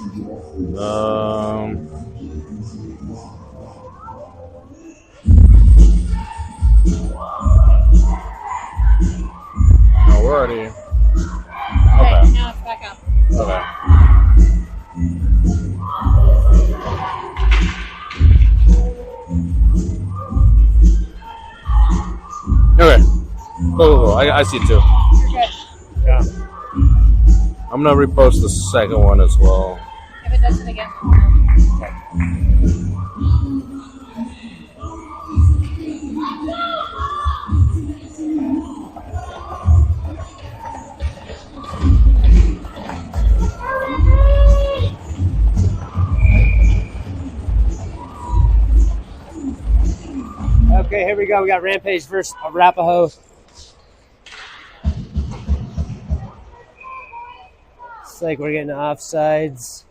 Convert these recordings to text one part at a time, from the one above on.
No, we're already. Okay, now it's back up. Okay. Okay. Cool. I see two. You're good. Yeah. I'm gonna repost the second one as well. If it does it again. Okay, here we go. We got Rampage versus Arapahoe. It's like we're getting offsides.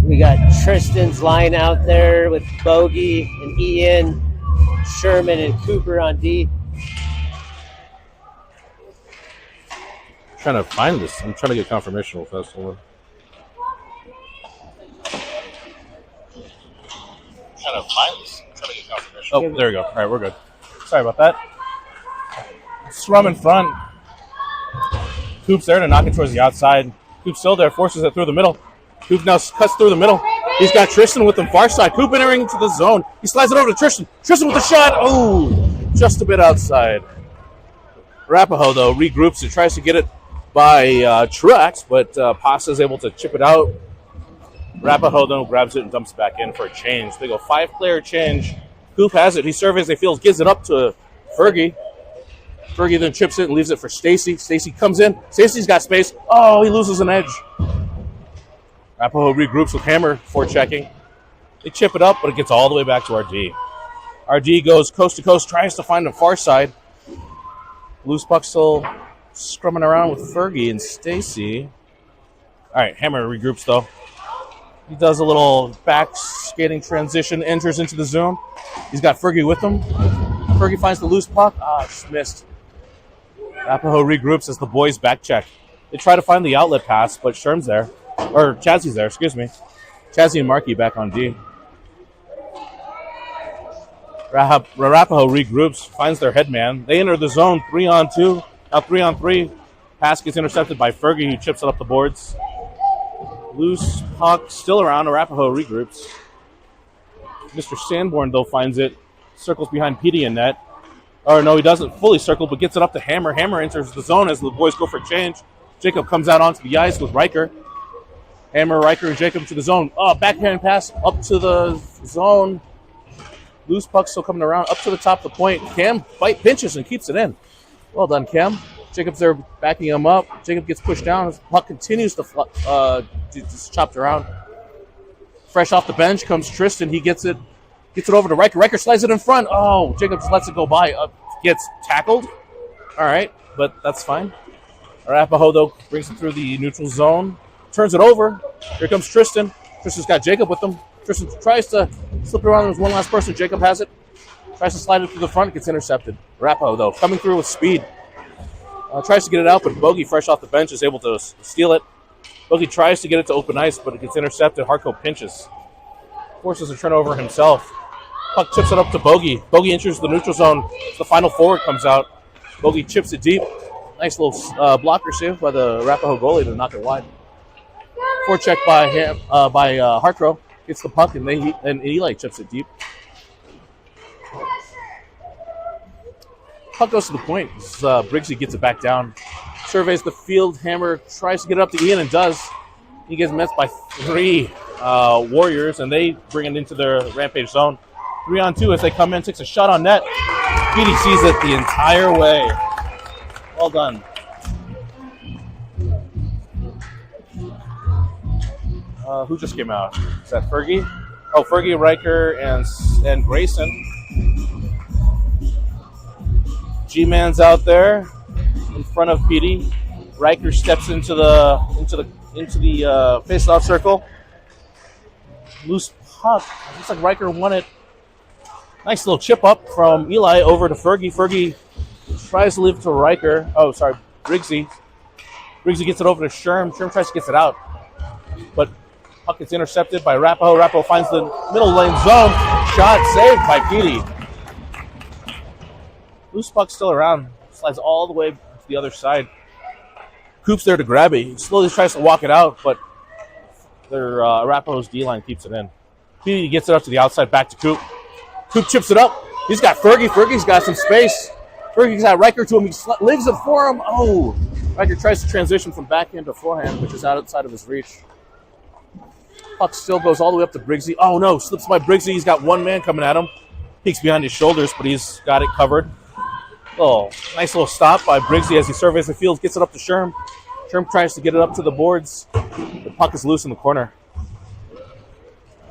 We got Tristan's line out there with Bogey and Ian, Sherman and Cooper on D. Trying to find this. I'm trying to get confirmation with Festival. Trying to find this. I'm trying to get confirmation. Oh, there we go. All right, we're good. Sorry about that. Scrum in front. Coop's there to knock it towards the outside. Coop's still there, forces it through the middle. Coop now cuts through the middle. He's got Tristan with him far side. Coop entering into the zone. He slides it over to Tristan. Tristan with the shot. Oh, just a bit outside. Arapahoe, though, regroups and tries to get it by Truax, but Pasta is able to chip it out. Arapahoe, then grabs it and dumps it back in for a change. They go 5-player change. Coop has it. He surveys the field, gives it up to Fergie. Fergie then chips it and leaves it for Stacy. Stacy comes in. Stacy's got space. Oh, he loses an edge. Arapahoe regroups with Hammer for checking. They chip it up, but it gets all the way back to RD. RD goes coast to coast, tries to find the far side. Loose puck still scrumming around with Fergie and Stacy. All right, Hammer regroups, though. He does a little back skating transition, enters into the zone. He's got Fergie with him. Fergie finds the loose puck. Just missed. Arapahoe regroups as the boys back check. They try to find the outlet pass, but Sherm's there. Or Chazzy's there, excuse me. Chazzy and Markey back on D. Arapahoe regroups, finds their headman. They enter the zone 3-on-2. Now 3-on-3. Pass gets intercepted by Fergie, who chips it up the boards. Loose puck still around. Arapahoe regroups. Mr. Sanborn, though, finds it. Circles behind Petey in net. Or no, he doesn't fully circle, but gets it up to Hammer. Hammer enters the zone as the boys go for change. Jacob comes out onto the ice with Riker. Hammer, Riker, and Jacob to the zone. Backhand pass up to the zone. Loose puck still coming around up to the top of the point. Cam pinches and keeps it in. Well done, Cam. Jacob's there backing him up. Jacob gets pushed down. Puck continues to just chopped around. Fresh off the bench comes Tristan. He gets it over to Riker. Riker slides it in front. Oh, Jacob just lets it go by. Gets tackled. All right, but that's fine. Arapahoe, though, brings it through the neutral zone. Turns it over. Here comes Tristan. Tristan's got Jacob with him. Tristan tries to slip around with one last person. Jacob has it. Tries to slide it through the front. Gets intercepted. Arapahoe, though, coming through with speed. Tries to get it out, but Bogey, fresh off the bench, is able to steal it. Bogey tries to get it to open ice, but it gets intercepted. Harco pinches. Forces a turnover himself. Puck chips it up to Bogey. Bogey enters the neutral zone. The final forward comes out. Bogey chips it deep. Nice little blocker save by the Arapahoe goalie to knock it wide. Forecheck by Hartro. Gets the puck, and Eli chips it deep. Puck goes to the point. Briggsy gets it back down. Surveys the field. Hammer tries to get it up to Ian and does. He gets met by 3 Warriors, and they bring it into their Rampage zone. 3-on-2 as they come in. Takes a shot on net. Petey sees it the entire way. Well done. Who just came out? Is that Fergie? Oh, Fergie, Riker, and Grayson. G-Man's out there in front of Petey. Riker steps into the face-off circle. Loose puck. Looks like Riker won it. Nice little chip up from Eli over to Fergie. Fergie tries to leave it to Riker. Oh, sorry, Briggsy. Briggsy gets it over to Sherm. Sherm tries to get it out, but puck gets intercepted by Arapahoe. Arapahoe finds the middle lane zone. Shot saved by Petey. Loose puck still around. Slides all the way to the other side. Coop's there to grab it. He slowly tries to walk it out, but their Arapahoe's D-line keeps it in. Petey gets it up to the outside, back to Coop. Coop chips it up. He's got Fergie. Fergie's got some space. Fergie's got Riker to him. He leaves it for him. Oh! Riker tries to transition from backhand to forehand, which is outside of his reach. Puck still goes all the way up to Briggsy. Oh, no. Slips by Briggsy. He's got one man coming at him. Peeks behind his shoulders, but he's got it covered. Oh, nice little stop by Briggsy as he surveys the field. Gets it up to Sherm. Sherm tries to get it up to the boards. The puck is loose in the corner.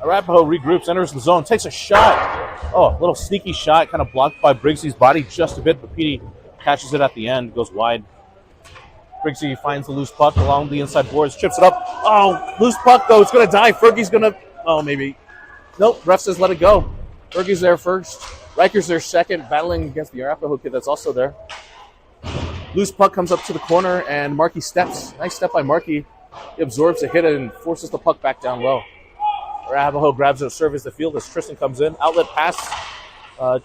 Arapahoe regroups, enters the zone, takes a shot. Oh, a little sneaky shot, kind of blocked by Briggsy's body just a bit, but Petey catches it at the end, goes wide. Briggsy finds the loose puck along the inside boards, chips it up. Oh, loose puck, though. It's going to die. Fergie's going to... Oh, maybe. Nope, ref says let it go. Fergie's there first. Riker's there second, battling against the Arapahoe kid that's also there. Loose puck comes up to the corner, and Markey steps. Nice step by Markey. He absorbs the hit and forces the puck back down low. Arapahoe grabs it to surveys the field as Tristan comes in. Outlet pass.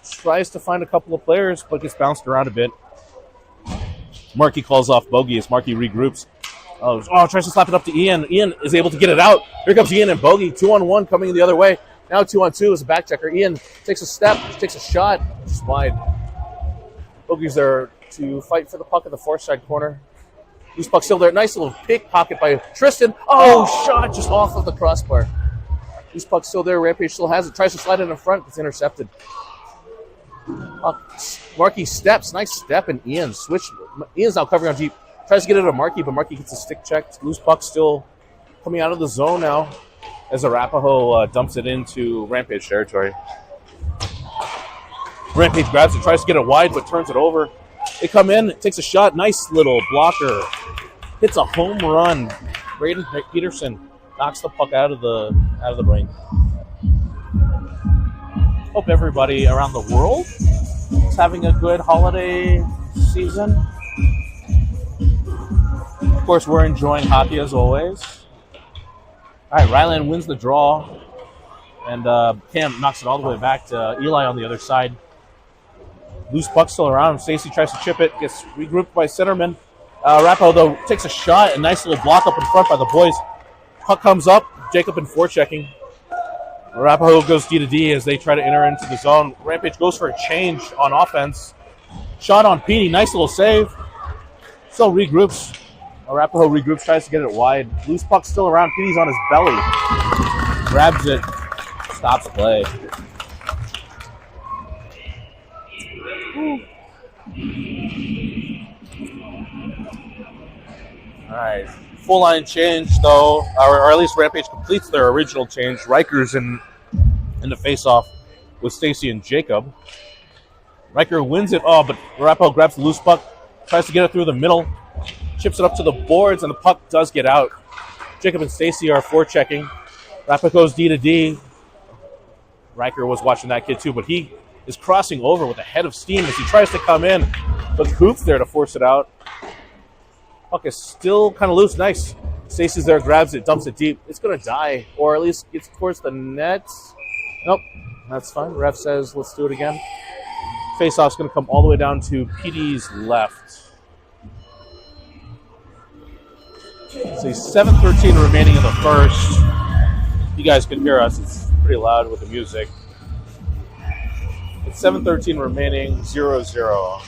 Tries to find a couple of players, but gets bounced around a bit. Markey calls off bogey as Markey regroups. Oh, tries to slap it up to Ian. Ian is able to get it out. Here comes Ian and bogey. 2-on-1 coming the other way. Now 2-on-2 as a back checker. Ian takes a step, takes a shot, just wide. Bogey's there to fight for the puck at the far side corner. Loose puck still there. Nice little pickpocket by Tristan. Oh, shot just off of the crossbar. Loose puck still there. Rampage still has it. Tries to slide it in front. It's intercepted. Markey steps. Nice step, and Ian switched. Ian's now covering on deep. Tries to get it to Markey, but Markey gets a stick checked. Loose puck still coming out of the zone now as Arapahoe dumps it into Rampage territory. Rampage grabs it, tries to get it wide, but turns it over. They come in, takes a shot. Nice little blocker. Hits a home run. Braden Peterson knocks the puck out of the ring. Hope everybody around the world is having a good holiday season. Of course, we're enjoying hockey as always. All right, Ryland wins the draw, and Cam knocks it all the way back to Eli on the other side. Loose puck still around. Stacy tries to chip it, gets regrouped by centerman. Arapahoe, though, takes a shot. A nice little block up in front by the boys. Puck comes up. Jacob in forechecking. Arapahoe goes D to D as they try to enter into the zone. Rampage goes for a change on offense. Shot on Petey. Nice little save. Still regroups. Arapahoe regroups, tries to get it wide. Loose puck still around. Petey's on his belly. Grabs it. Stops play. All right. Full line change, though, or at least Rampage completes their original change. Riker's in the face-off with Stacy and Jacob. Riker wins it. Oh, but Arapahoe grabs the loose puck, tries to get it through the middle, chips it up to the boards, and the puck does get out. Jacob and Stacy are forechecking. Arapahoe goes D to D. Riker was watching that kid too, but he is crossing over with a head of steam as he tries to come in, but Coop's there to force it out. Puck is still kind of loose. Nice. Stacy's there, grabs it, dumps it deep. It's going to die, or at least gets towards the net. Nope, that's fine. Ref says, let's do it again. Face-off's going to come all the way down to Petey's left. So 7:13 remaining in the first. You guys can hear us. It's pretty loud with the music. It's 7:13 remaining, 0-0.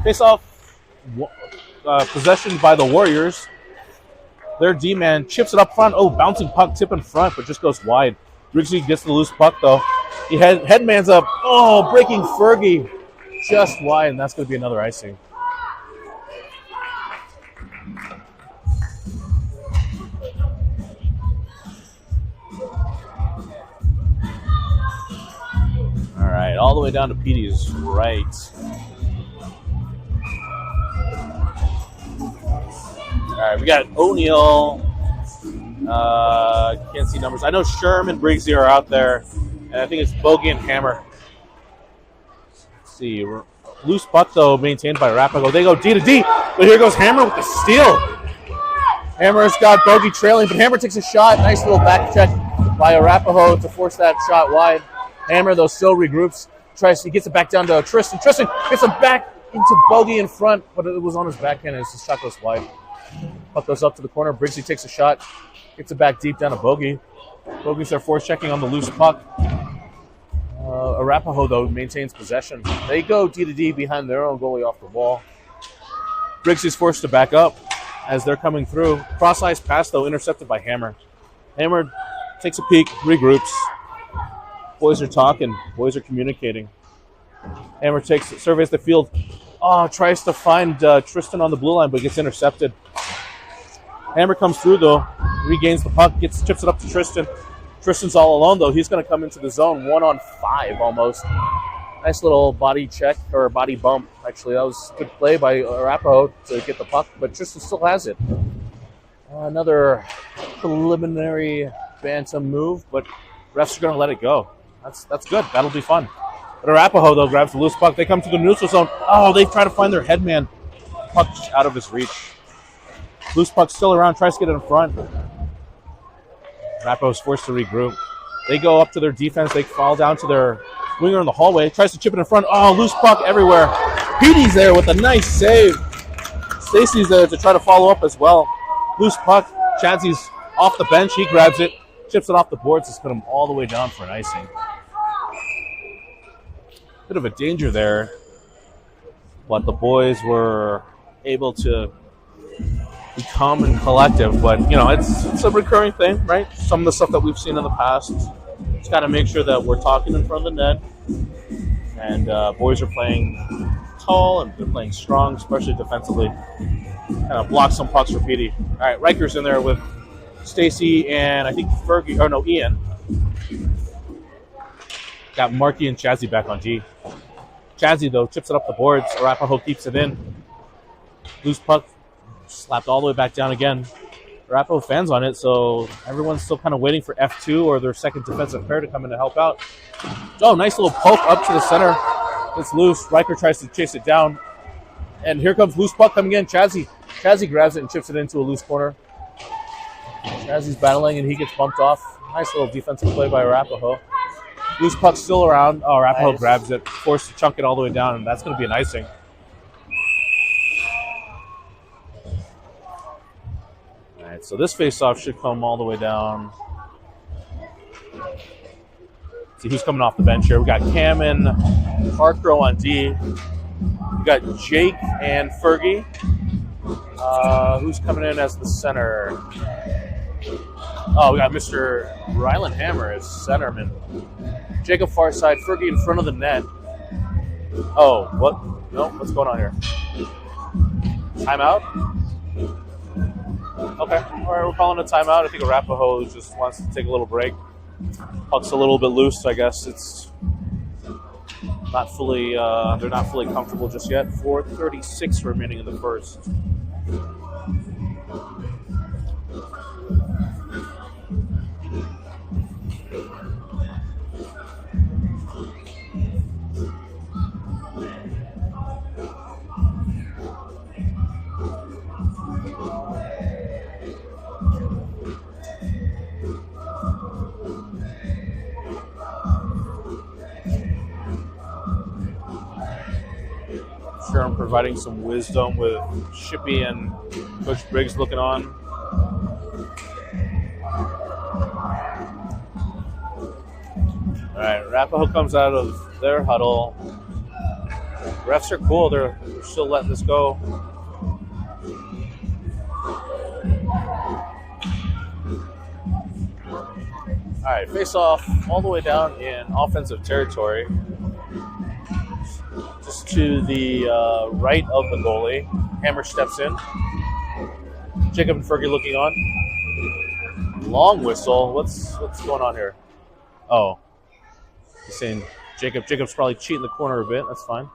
Face-off. Possession by the Warriors. Their D-man chips it up front. Oh, bouncing puck tip in front, but just goes wide. Briggsy gets the loose puck, though. He headman's up. Oh, breaking Fergie. Just wide, and that's going to be another icing. All right, all the way down to Petey's right. All right, we got O'Neal. Can't see numbers. I know Sherm and Briggsy are out there, and I think it's Bogey and Hammer. Let's see. Loose puck, though, maintained by Arapahoe. They go D to D, but here goes Hammer with the steal. Hammer's got Bogey trailing, but Hammer takes a shot. Nice little back check by Arapahoe to force that shot wide. Hammer, though, still regroups. He gets it back down to Tristan. Tristan gets him back into Bogey in front, but it was on his backhand as his shot goes wide. Puck goes up to the corner. Briggsy takes a shot. Gets it back deep down to Bogey. Bogey's there force checking on the loose puck. Arapahoe, though, maintains possession. They go D-to-D behind their own goalie off the wall. Briggsy's forced to back up as they're coming through. Cross-ice pass, though, intercepted by Hammer. Hammer takes a peek, regroups. Boys are talking. Boys are communicating. Hammer surveys the field. Tries to find Tristan on the blue line, but gets intercepted. Hammer comes through, though. Regains the puck, chips it up to Tristan. Tristan's all alone, though. He's going to come into the zone 1-on-5 almost. Nice little body check, or body bump. Actually, that was good play by Arapahoe to get the puck, but Tristan still has it. Another preliminary bantam move, but refs are going to let it go. That's good. That'll be fun. But Arapahoe, though, grabs the loose puck. They come to the neutral zone. They try to find their headman. Puck out of his reach. Loose puck still around, tries to get it in front. Arapahoe's forced to regroup. They go up to their defense. They fall down to their winger in the hallway. Tries to chip it in front. Loose puck everywhere. Petey's there with a nice save. Stacy's there to try to follow up as well. Loose puck. Chadsy's off the bench. He grabs it. Chips it off the boards. It's put him all the way down for an icing. Bit of a danger there. But the boys were able to be calm and collective, but it's a recurring thing, right? Some of the stuff that we've seen in the past. Just got to make sure that we're talking in front of the net, and boys are playing tall and they're playing strong, especially defensively. Kind of block some pucks for Petey. All right, Riker's in there with Stacy and I think Ian. Got Marky and Chazzy back on G. Chazzy, though, chips it up the boards. Arapahoe keeps it in. Loose puck. Slapped all the way back down again. Arapahoe fans on it, so everyone's still kind of waiting for F2 or their second defensive pair to come in to help out. Nice little poke up to the center. It's loose. Riker tries to chase it down. And here comes loose puck coming in. Chazzy grabs it and chips it into a loose corner. Chazzy's battling and he gets bumped off. Nice little defensive play by Arapahoe. Loose puck still around. Arapahoe grabs it, forced to chunk it all the way down, and that's going to be an icing. So this face-off should come all the way down. See who's coming off the bench here. We got Cam and Harkrow on D. We got Jake and Fergie. Who's coming in as the center? We got Mr. Ryland Hammer as centerman. Jacob far side, Fergie in front of the net. What? No, what's going on here? Timeout? Okay, all right, we're calling a timeout. I think Arapahoe just wants to take a little break. Puck's a little bit loose, so I guess it's not fully, they're not fully comfortable just yet. 4:36 remaining in the first. I'm providing some wisdom with Shippy and Coach Briggs looking on. All right, Arapahoe comes out of their huddle. Refs are cool. They're still letting this go. All right, face off all the way down in offensive territory. Just to the right of the goalie. Hammer steps in. Jacob and Fergie looking on. Long whistle. What's going on here? He's saying Jacob's probably cheating the corner a bit. That's fine.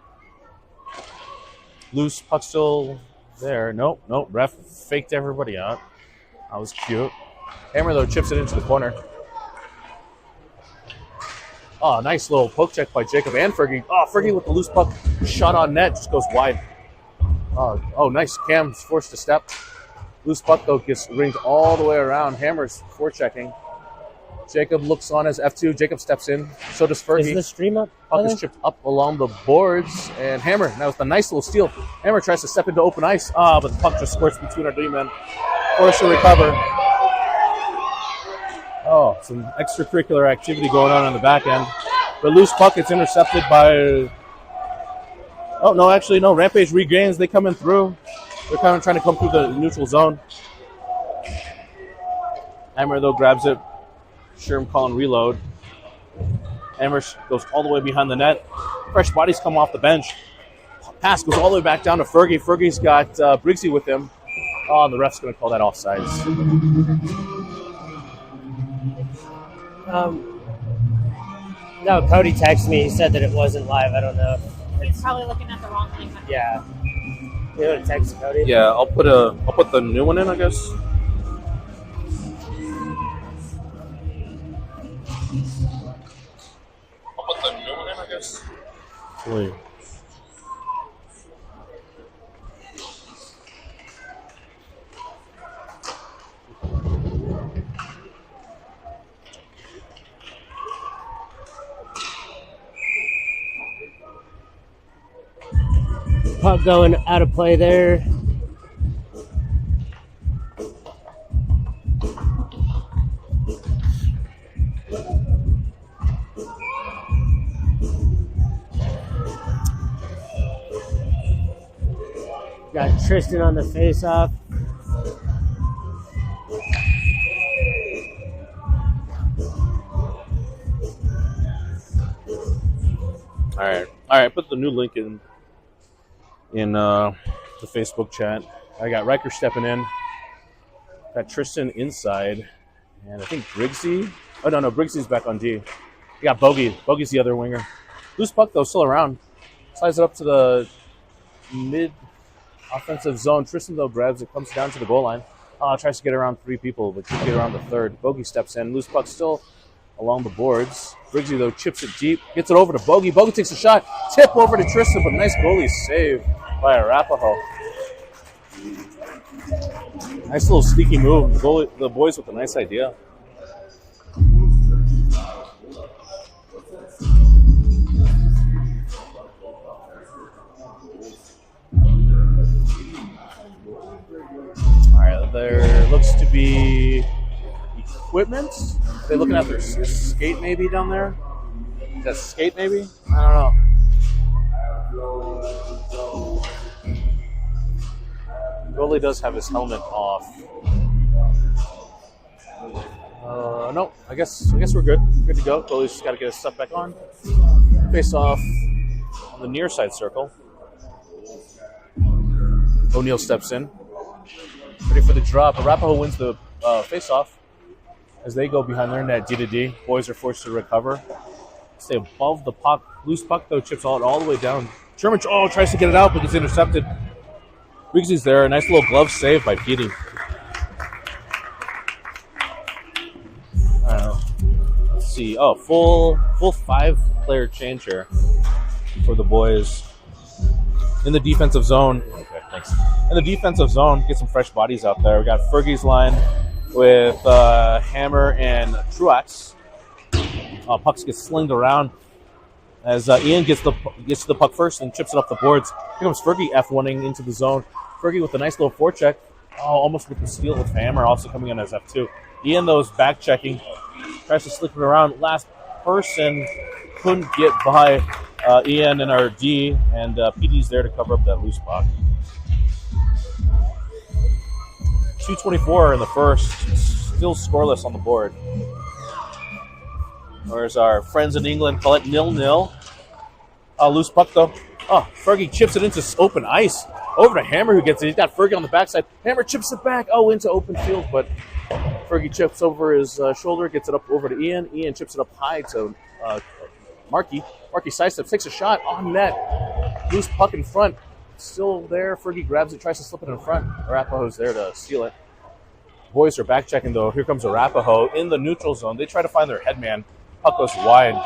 Loose puck still there. Nope. Ref faked everybody out. That was cute. Hammer, though, chips it into the corner. Nice little poke check by Jacob and Fergie. Fergie with the loose puck. Shot on net. Just goes wide. Nice. Cam's forced to step. Loose puck, though, gets ringed all the way around. Hammer's forechecking. Jacob looks on as F2. Jacob steps in. So does Fergie. Is the stream up? Puck is chipped up along the boards. And Hammer, now with a nice little steal. Hammer tries to step into open ice. But the puck just squirts between our D-men. Forced to recover. Oh, some extracurricular activity going on the back end. The loose puck gets intercepted by... Oh, no, actually, no. Rampage regains. They come in through. They're kind of trying to come through the neutral zone. Hammer, though, grabs it. Sherm calling reload. Hammer goes all the way behind the net. Fresh bodies come off the bench. Pass goes all the way back down to Fergie. Fergie's got Briggsy with him. Oh, and the ref's going to call that offsides. No, Cody texted me. He said that it wasn't live. I don't know. He's probably looking at the wrong thing. Yeah. You want to text Cody? Yeah, I'll put the new one in, I guess. Wait. Puck going out of play there. Got Tristan on the face-off. All right. Put the new link in the Facebook chat. I got Riker stepping in. Got Tristan inside, and I think Briggsy. Oh no, Briggsy's back on D. We got Bogey. Bogey's the other winger. Loose puck though, still around. Slides it up to the mid offensive zone. Tristan though grabs it, comes down to the goal line. Tries to get around three people, but can't get around the third. Bogey steps in. Loose puck still along the boards. Briggsy though chips it deep, gets it over to Bogey. Bogey takes a shot, tip over to Tristan, but nice goalie save by Arapahoe. Nice little sneaky move. The boys with a nice idea. All right, there looks to be equipment. Are they looking at their skate maybe down there? Is that skate maybe? I don't know. Goalie does have his helmet off. No, I guess we're good. Good to go. Goalie's just got to get his stuff back on. Face off on the near side circle. O'Neal steps in. Ready for the drop. Arapahoe wins the face off as they go behind their net D to D. Boys are forced to recover. Stay above the puck. Loose puck though chips all the way down. Sherman tries to get it out, but gets intercepted. Briggsy's there. A nice little glove save by Petey. Let's see. Oh, full 5-player change here for the boys in the defensive zone. Okay, thanks. In the defensive zone, get some fresh bodies out there. We got Fergie's line with Hammer and Truax. Pucks get slinged around as Ian gets to the puck first and chips it up the boards. Here comes Fergie F1ing into the zone. Fergie with a nice little forecheck. Almost with the steal with Hammer also coming in as F2. Ian, though, is back checking. Tries to slip it around. Last person couldn't get by Ian and our D, and PD's there to cover up that loose puck. 2:24 in the first. Still scoreless on the board. Whereas our friends in England call it 0-0. Loose puck, though. Fergie chips it into open ice. Over to Hammer, who gets it. He's got Fergie on the backside. Hammer chips it back. Into open field, but Fergie chips over his shoulder, gets it up over to Ian. Ian chips it up high to Markey. Markey sidesteps, takes a shot on net. Loose puck in front. Still there. Fergie grabs it, tries to slip it in front. Arapahoe's there to steal it. Boys are back checking, though. Here comes Arapahoe in the neutral zone. They try to find their headman. Puck goes wide.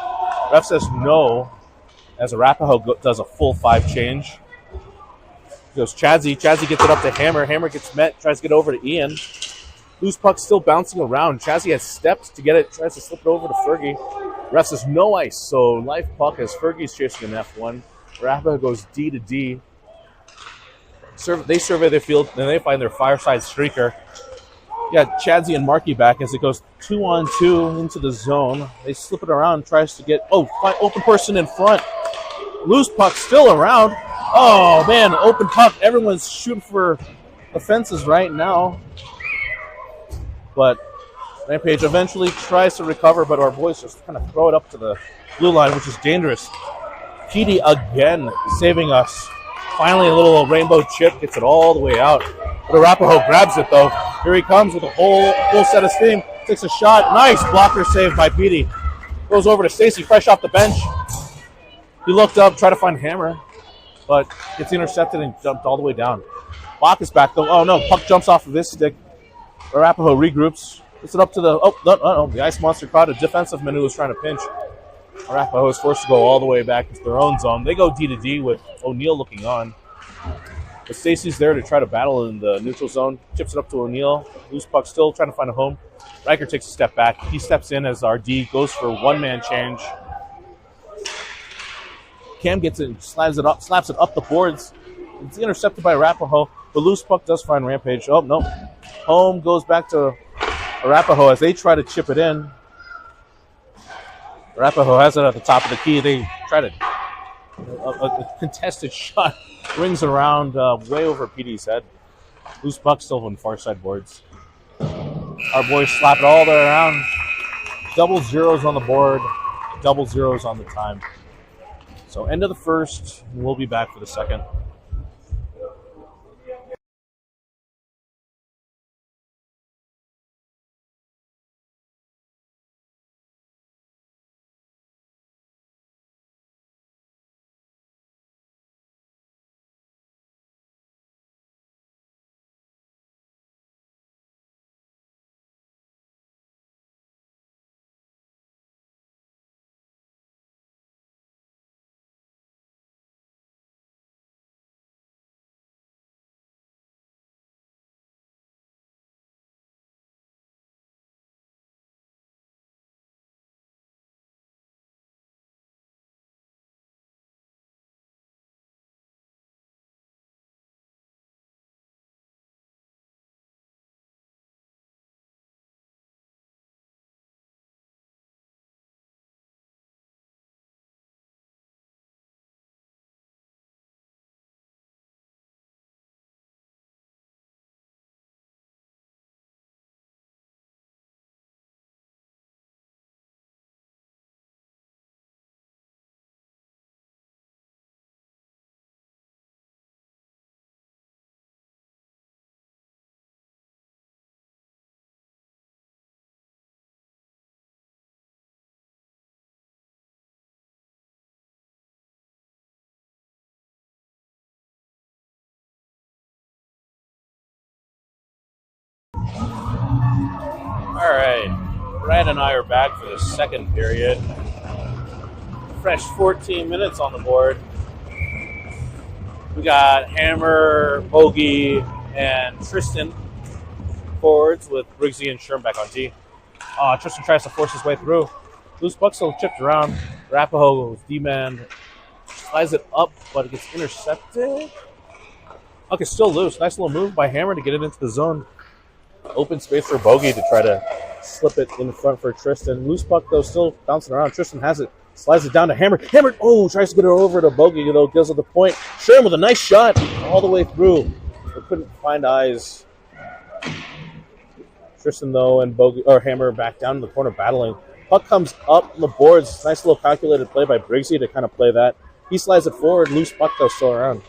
Ref says no, as Arapahoe does a full 5 change. Goes Chadsy. Chadsy gets it up to Hammer. Hammer gets met. Tries to get over to Ian. Loose puck still bouncing around. Chadsy has steps to get it. Tries to slip it over to Fergie. Ref says no ice. So life puck as Fergie's chasing an F1. Arapahoe goes D to D. They survey their field, and they find their fireside streaker. Chadsy and Markey back as it goes 2-on-2 into the zone. They slip it around, tries to get open person in front. Loose puck still around. Oh man, open puck. Everyone's shooting for the fences right now. But Rampage eventually tries to recover, but our boys just kind of throw it up to the blue line, which is dangerous. PD again saving us. Finally, a little rainbow chip gets it all the way out. But Arapahoe grabs it, though. Here he comes with a full set of steam. Takes a shot. Nice blocker save by Petey. Goes over to Stacy, fresh off the bench. He looked up, tried to find Hammer, but gets intercepted and jumped all the way down. Bach is back, though. Oh, no. Puck jumps off of his stick. Arapahoe regroups. Gets it up to the Ice Monster caught a defensive man who was trying to pinch. Arapahoe is forced to go all the way back into their own zone. They go D to D with O'Neal looking on. But Stacy's there to try to battle in the neutral zone. Chips it up to O'Neal. Loose puck still trying to find a home. Riker takes a step back. He steps in as RD goes for one-man change. Cam gets it and slaps it up the boards. It's intercepted by Arapahoe. The loose puck does find Rampage. Oh, no. Home goes back to Arapahoe as they try to chip it in. Arapahoe has it at the top of the key. They try to a contested shot rings around way over PD's head. Loose puck still on far side boards. Our boys slap it all the way around. Double zeros on the board. Double zeros on the time. So end of the first. We'll be back for the second. All right, Brad and I are back for the second period. Fresh 14 minutes on the board. We got Hammer, Bogey, and Tristan forwards with Briggsy and Sherm back on D. Tristan tries to force his way through. Loose puck still chipped around. Arapahoe D-man slides it up, but it gets intercepted. Okay, still loose. Nice little move by Hammer to get it into the zone. Open space for Bogey to try to slip it in front for Tristan. Loose puck, though, still bouncing around. Tristan has it. Slides it down to Hammer. Hammer, tries to get it over to Bogey, though, gives it the point. Sherm with a nice shot all the way through. But couldn't find eyes. Tristan, though, and Hammer back down in the corner battling. Puck comes up on the boards. Nice little calculated play by Briggsy to kind of play that. He slides it forward. Loose puck, though, still around.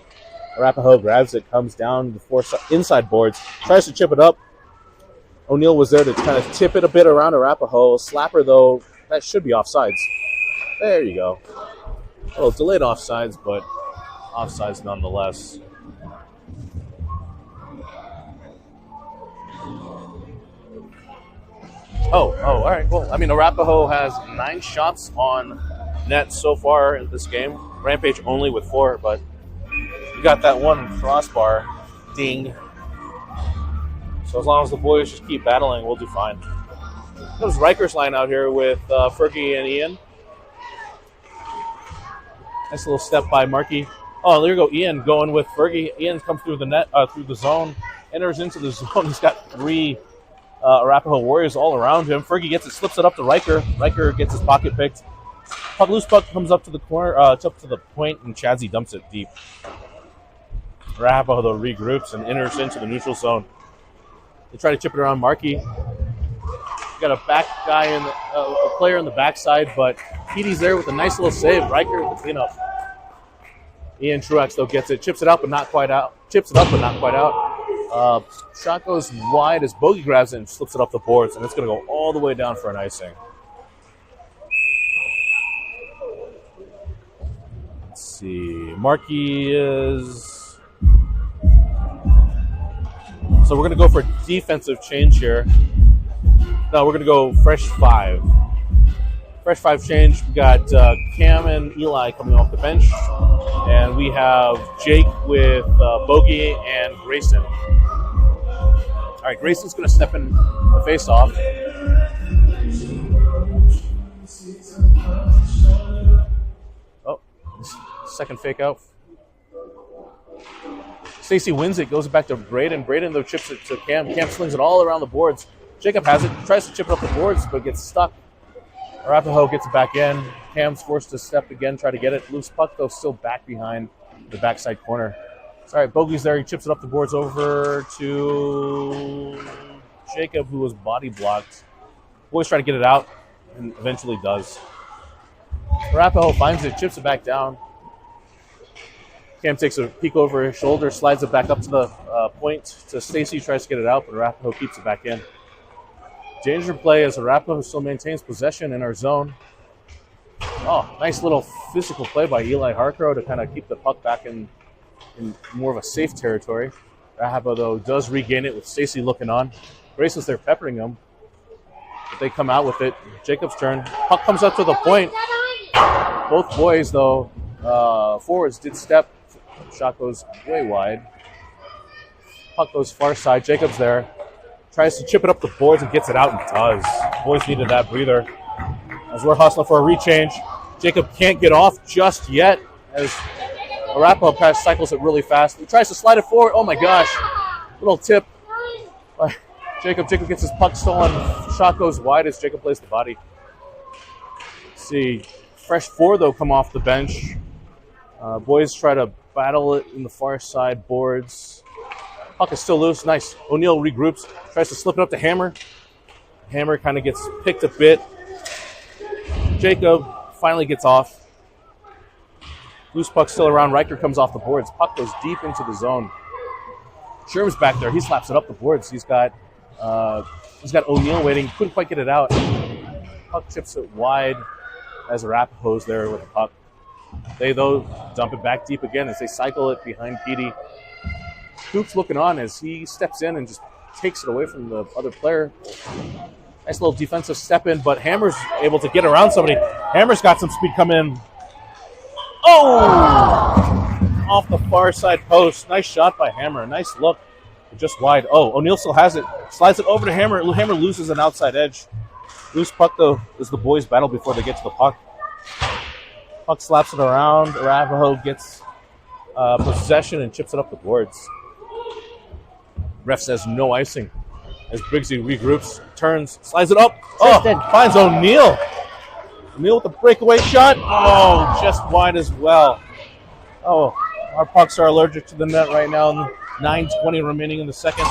Arapahoe grabs it, comes down the inside boards, tries to chip it up. O'Neal was there to kind of tip it a bit around Arapahoe. Slapper, though, that should be offsides. There you go. Well, delayed offsides, but offsides nonetheless. All right. Well, I mean, Arapahoe has 9 shots on net so far in this game. Rampage only with 4, but got that one crossbar. Ding. So as long as the boys just keep battling, we'll do fine. There's Riker's line out here with Fergie and Ian. Nice little step by Markey. Oh, there you go, Ian going with Fergie. Ian comes through the net, through the zone, enters into the zone. He's got 3 Arapahoe Warriors all around him. Fergie gets it, slips it up to Riker. Riker gets his pocket picked. Loose puck comes up to the corner, up to the point, and Chadsey dumps it deep. Arapahoe though regroups and enters into the neutral zone. They try to chip it around Markey. Got a back guy in a player in the backside, but Petey's there with a nice little save. Riker with the cleanup. Ian Truax though gets it, chips it up but not quite out. Shot goes wide as Bogey grabs it and slips it up the boards, and it's going to go all the way down for an icing. Let's see. Markey is. So we're going to go for a defensive change here. No, we're going to go fresh 5. Fresh 5 change. We got Cam and Eli coming off the bench. And we have Jake with Bogey and Grayson. All right, Grayson's going to step in the face-off. Oh, second fake out. Stacy wins it, goes back to Braden. Braden, though, chips it to Cam. Cam slings it all around the boards. Jacob has it, tries to chip it up the boards, but gets stuck. Arapahoe gets it back in. Cam's forced to step again, try to get it. Loose puck, though, still back behind the backside corner. All right, Bogey's there. He chips it up the boards over to Jacob, who was body blocked. Boys try to get it out, and eventually does. Arapahoe finds it, chips it back down. Cam takes a peek over his shoulder, slides it back up to the point to Stacy, tries to get it out, but Arapahoe keeps it back in. Danger play as Arapahoe still maintains possession in our zone. Oh, nice little physical play by Eli Harcrow to kind of keep the puck back in more of a safe territory. Arapahoe, though, does regain it with Stacy looking on. Grayson's there peppering him, but they come out with it. Jacob's turn. Puck comes up to the point. Both boys, though, forwards did step. Shot goes way wide. Puck goes far side. Jacob's there. Tries to chip it up the boards and gets it out and does. Boys needed that breather. As we're hustling for a rechange, Jacob can't get off just yet as Arapahoe pass cycles it really fast. He tries to slide it forward. Oh my gosh. Little tip by Jacob. Jacob gets his puck stolen. Shot goes wide as Jacob plays the body. Let's see. Fresh 4, though, come off the bench. Boys try to battle it in the far side boards. Puck is still loose. Nice. O'Neill regroups. Tries to slip it up to Hammer. Hammer kind of gets picked a bit. Jacob finally gets off. Loose puck still around. Riker comes off the boards. Puck goes deep into the zone. Sherm's back there. He slaps it up the boards. He's got O'Neill waiting. Couldn't quite get it out. Puck chips it wide as Arapahoe's there with the puck. They, though, dump it back deep again as they cycle it behind Petey. Coop's looking on as he steps in and just takes it away from the other player. Nice little defensive step in, but Hammer's able to get around somebody. Hammer's got some speed coming in. Oh! Off the far side post. Nice shot by Hammer. Nice look. Just wide. Oh, O'Neill still has it. Slides it over to Hammer. Hammer loses an outside edge. Loose puck, though, is the boys' battle before they get to the puck. Puck slaps it around. Arapahoe gets possession and chips it up the boards. Ref says no icing as Briggsy regroups, turns, slides it up. Tristan. Oh, finds O'Neill. O'Neill with the breakaway shot. Oh, just wide as well. Oh, our pucks are allergic to the net right now. 9:20 remaining in the second.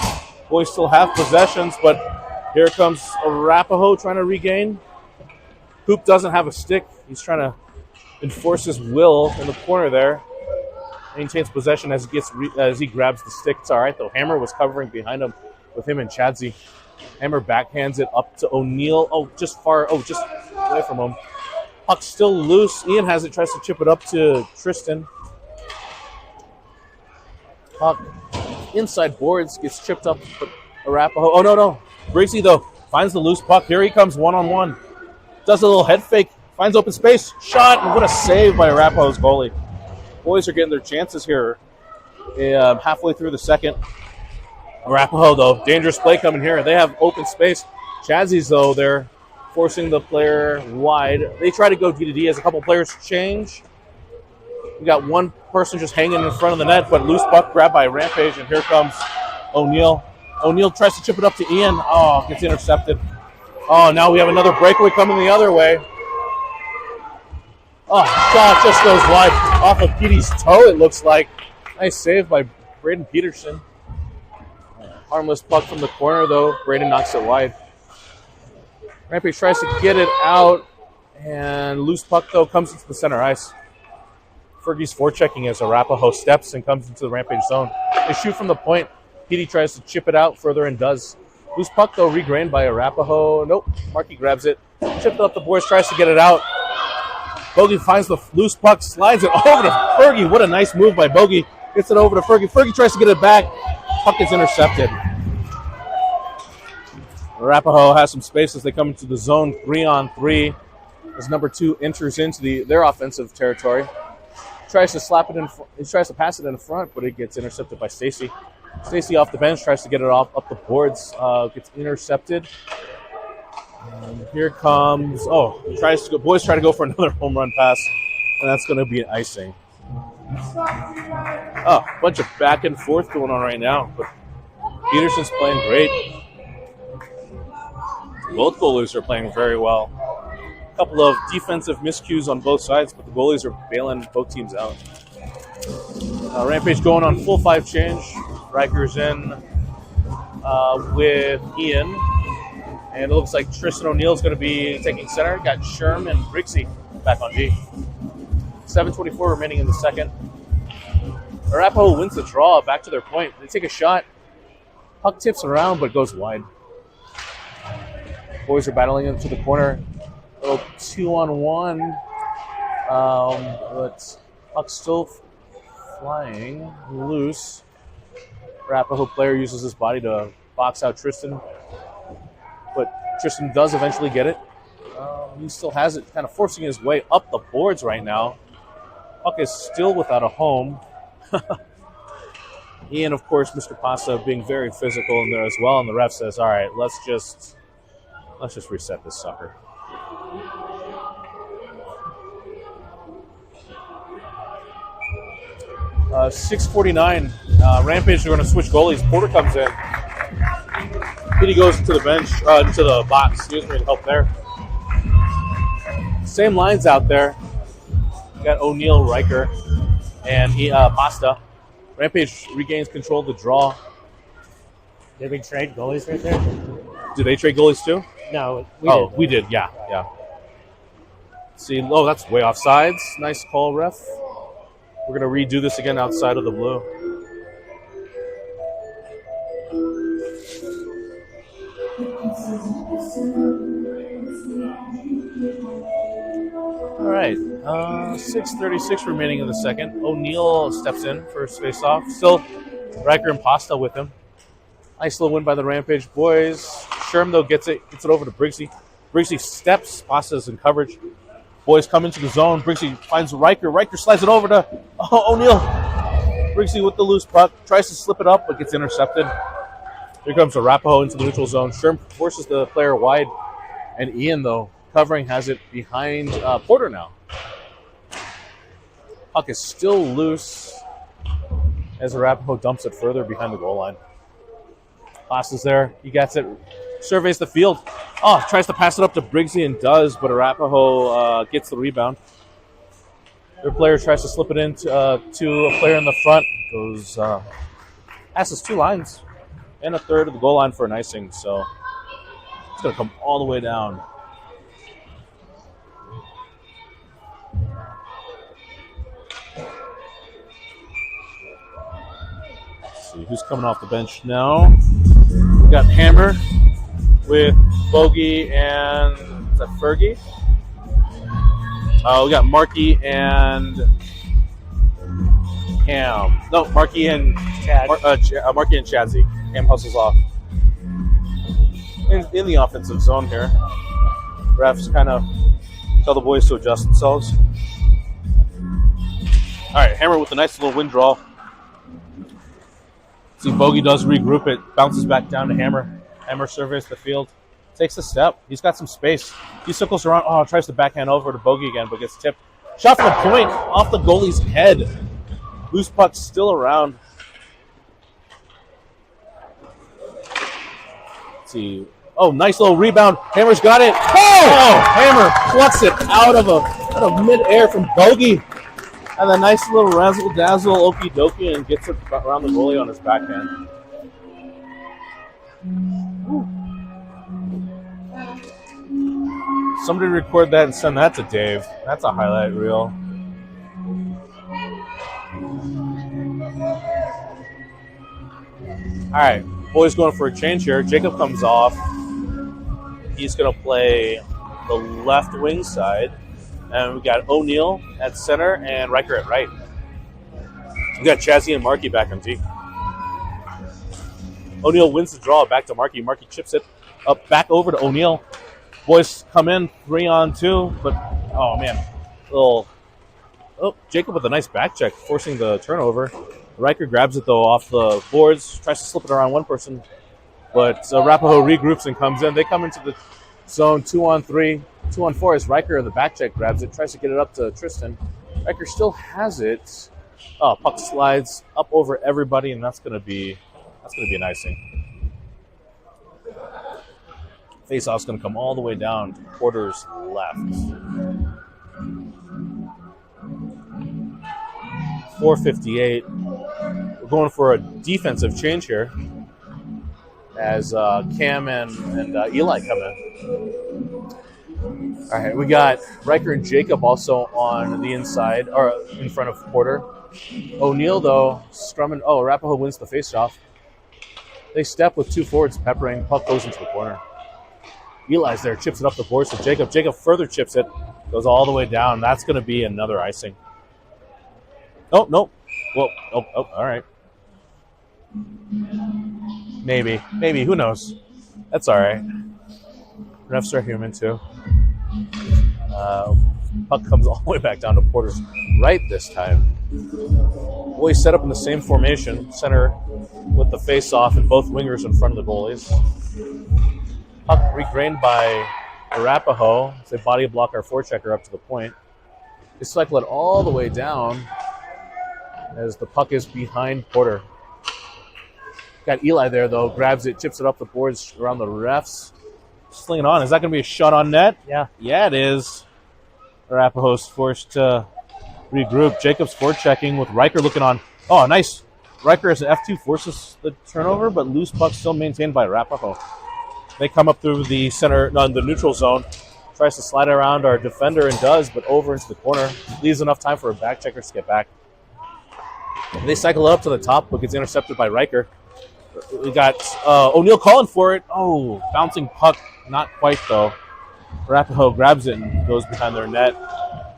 Boys still have possessions, but here comes Arapahoe trying to regain. Coop doesn't have a stick. He's trying to enforce his will in the corner there. Maintains possession as he grabs the stick. It's all right, though. Hammer was covering behind him with him and Chadsey. Hammer backhands it up to O'Neill. Oh, just away from him. Puck's still loose. Ian has it, tries to chip it up to Tristan. Puck inside boards, gets chipped up, but Arapahoe. Oh, no. Briggsy, though, finds the loose puck. Here he comes, one-on-one. Does a little head fake. Finds open space. Shot, and what a save by Arapahoe's goalie. Boys are getting their chances here. Halfway through the second. Arapahoe, though, dangerous play coming here. They have open space. Chazzy's, though, they're forcing the player wide. They try to go D2D as a couple players change. We got one person just hanging in front of the net, but loose puck grabbed by Rampage, and here comes O'Neal. O'Neal tries to chip it up to Ian. Oh, gets intercepted. Oh, now we have another breakaway coming the other way. Oh, shot just goes wide off of Petey's toe, it looks like. Nice save by Braden Peterson. Harmless puck from the corner, though. Braden knocks it wide. Rampage tries to get it out, and loose puck, though, comes into the center ice. Fergie's forechecking as Arapahoe steps and comes into the Rampage zone. They shoot from the point. Petey tries to chip it out further and does. Loose puck, though, regrained by Arapahoe. Nope. Markey grabs it. Chipped up the boards, tries to get it out. Bogey finds the loose puck, slides it over to Fergie. What a nice move by Bogey. Gets it over to Fergie. Fergie tries to get it back. Puck is intercepted. Arapahoe has some space as they come into the zone 3-on-3 as number 2 enters into their offensive territory. Tries to slap it in. He tries to pass it in front, but it gets intercepted by Stacy. Stacy off the bench tries to get it off up the boards. Gets intercepted. And here comes. Boys try to go for another home run pass, and that's going to be an icing. A bunch of back and forth going on right now, but Peterson's playing great. Both goalies are playing very well. A couple of defensive miscues on both sides, but the goalies are bailing both teams out. Rampage going on full 5 change. Riker's in with Ian. And it looks like Tristan O'Neal is going to be taking center. Got Sherm and Brixie back on D. 7:24 remaining in the second. Arapahoe wins the draw back to their point. They take a shot. Puck tips around, but goes wide. Boys are battling into the corner. A little 2-on-1. But puck's still flying loose. Arapahoe player uses his body to box out Tristan. But Tristan does eventually get it. He still has it, kind of forcing his way up the boards right now. Puck is still without a home. Ian, of course, Mr. Pasta being very physical in there as well. And the ref says, all right, let's just reset this sucker. .649. Rampage are going to switch goalies. Porter comes in. Petey goes to the bench, to the box, excuse me, to help there. Same lines out there. You got O'Neal, Riker, and Pasta. Rampage regains control of the draw. Did we trade goalies right there? Did they trade goalies too? No. We did. Yeah. See, that's way off sides. Nice call, ref. We're going to redo this again outside of the blue. All right, 6:36 remaining in the second. O'Neal steps in for his face-off. Still Riker and Pasta with him. Nice little win by the Rampage boys. Sherm, though, gets it over to Brixie. Brixie steps. Pasta's in coverage. Boys come into the zone. Brixie finds Riker. Riker slides it over to O'Neal. Brixie with the loose puck. Tries to slip it up, but gets intercepted. Here comes Arapahoe into the neutral zone. Sherm forces the player wide. And Ian, though, covering, has it behind Porter now. Puck is still loose as Arapahoe dumps it further behind the goal line. Pasta's there. He gets it. Surveys the field. Tries to pass it up to Briggsy and does, but Arapahoe gets the rebound. Their player tries to slip it into to a player in the front. Goes passes 2 lines and a third of the goal line for an icing. So it's going to come all the way down. Let's see who's coming off the bench now. We got Hammer with Bogey and is that Fergie? We got Markey and Cam. No, Markey and Chad. Markey and Chadzy. Cam hustles off. In the offensive zone here. Refs kind of tell the boys to adjust themselves. All right, Hammer with a nice little wind draw. See, Bogey does regroup it, bounces back down to Hammer. Hammer surveys the field, takes a step. He's got some space. He circles around. Oh, tries to backhand over to Bogey again, but gets tipped. Shot from the point, off the goalie's head. Loose puck still around. Let's see. Oh, nice little rebound. Hammer's got it. Oh! Hammer plucks it out of midair from Bogey. And a nice little razzle-dazzle, okie-dokie, and gets it around the goalie on his backhand. Somebody record that and send that to Dave. That's a highlight reel. All right, boys going for a change here. Jacob comes off. He's going to play the left wing side. And we got O'Neill at center and Riker at right. We got Chazzy and Markey back on D. O'Neill wins the draw back to Markey. Markey chips it up back over to O'Neill. Boys come in 3-on-2, but oh man, Jacob with a nice back check, forcing the turnover. Riker grabs it though off the boards, tries to slip it around one person, but Arapahoe regroups and comes in. They come into the zone 2-on-3. 2-on-4 as Riker in the back check grabs it, tries to get it up to Tristan. Riker still has it. Oh, puck slides up over everybody, and that's gonna be an icing. Face-off's gonna come all the way down to Porter's left. 4:58. We're going for a defensive change here as Cam and Eli come in. All right, we got Riker and Jacob also on the inside, or in front of Porter. O'Neill, though, strumming. Oh, Arapahoe wins the faceoff. They step with two forwards peppering. Puck goes into the corner. Eli's there, chips it up the boards to Jacob. Jacob further chips it, goes all the way down. That's going to be another icing. Oh, no. Well, all right. Maybe. Who knows? That's all right. Refs are human, too. Puck comes all the way back down to Porter's right this time. Boys set up in the same formation, center with the face-off and both wingers in front of the goalies. Puck regained by Arapahoe as they body block our forechecker up to the point. They cycle it all the way down as the puck is behind Porter. Got Eli there, though. Grabs it, chips it up the boards around the refs. Sling it on. Is that going to be a shot on net? Yeah. Yeah, it is. Arapahoe's forced to regroup. Jacobs forechecking with Riker looking on. Oh, nice. Riker as an F2 forces the turnover, but loose puck still maintained by Arapahoe. They come up through the center, the neutral zone. Tries to slide around our defender and does, but over into the corner. Leaves enough time for a back checker to get back. They cycle up to the top, but gets intercepted by Riker. We got O'Neill calling for it. Oh, bouncing puck. Not quite, though. Arapahoe grabs it and goes behind their net.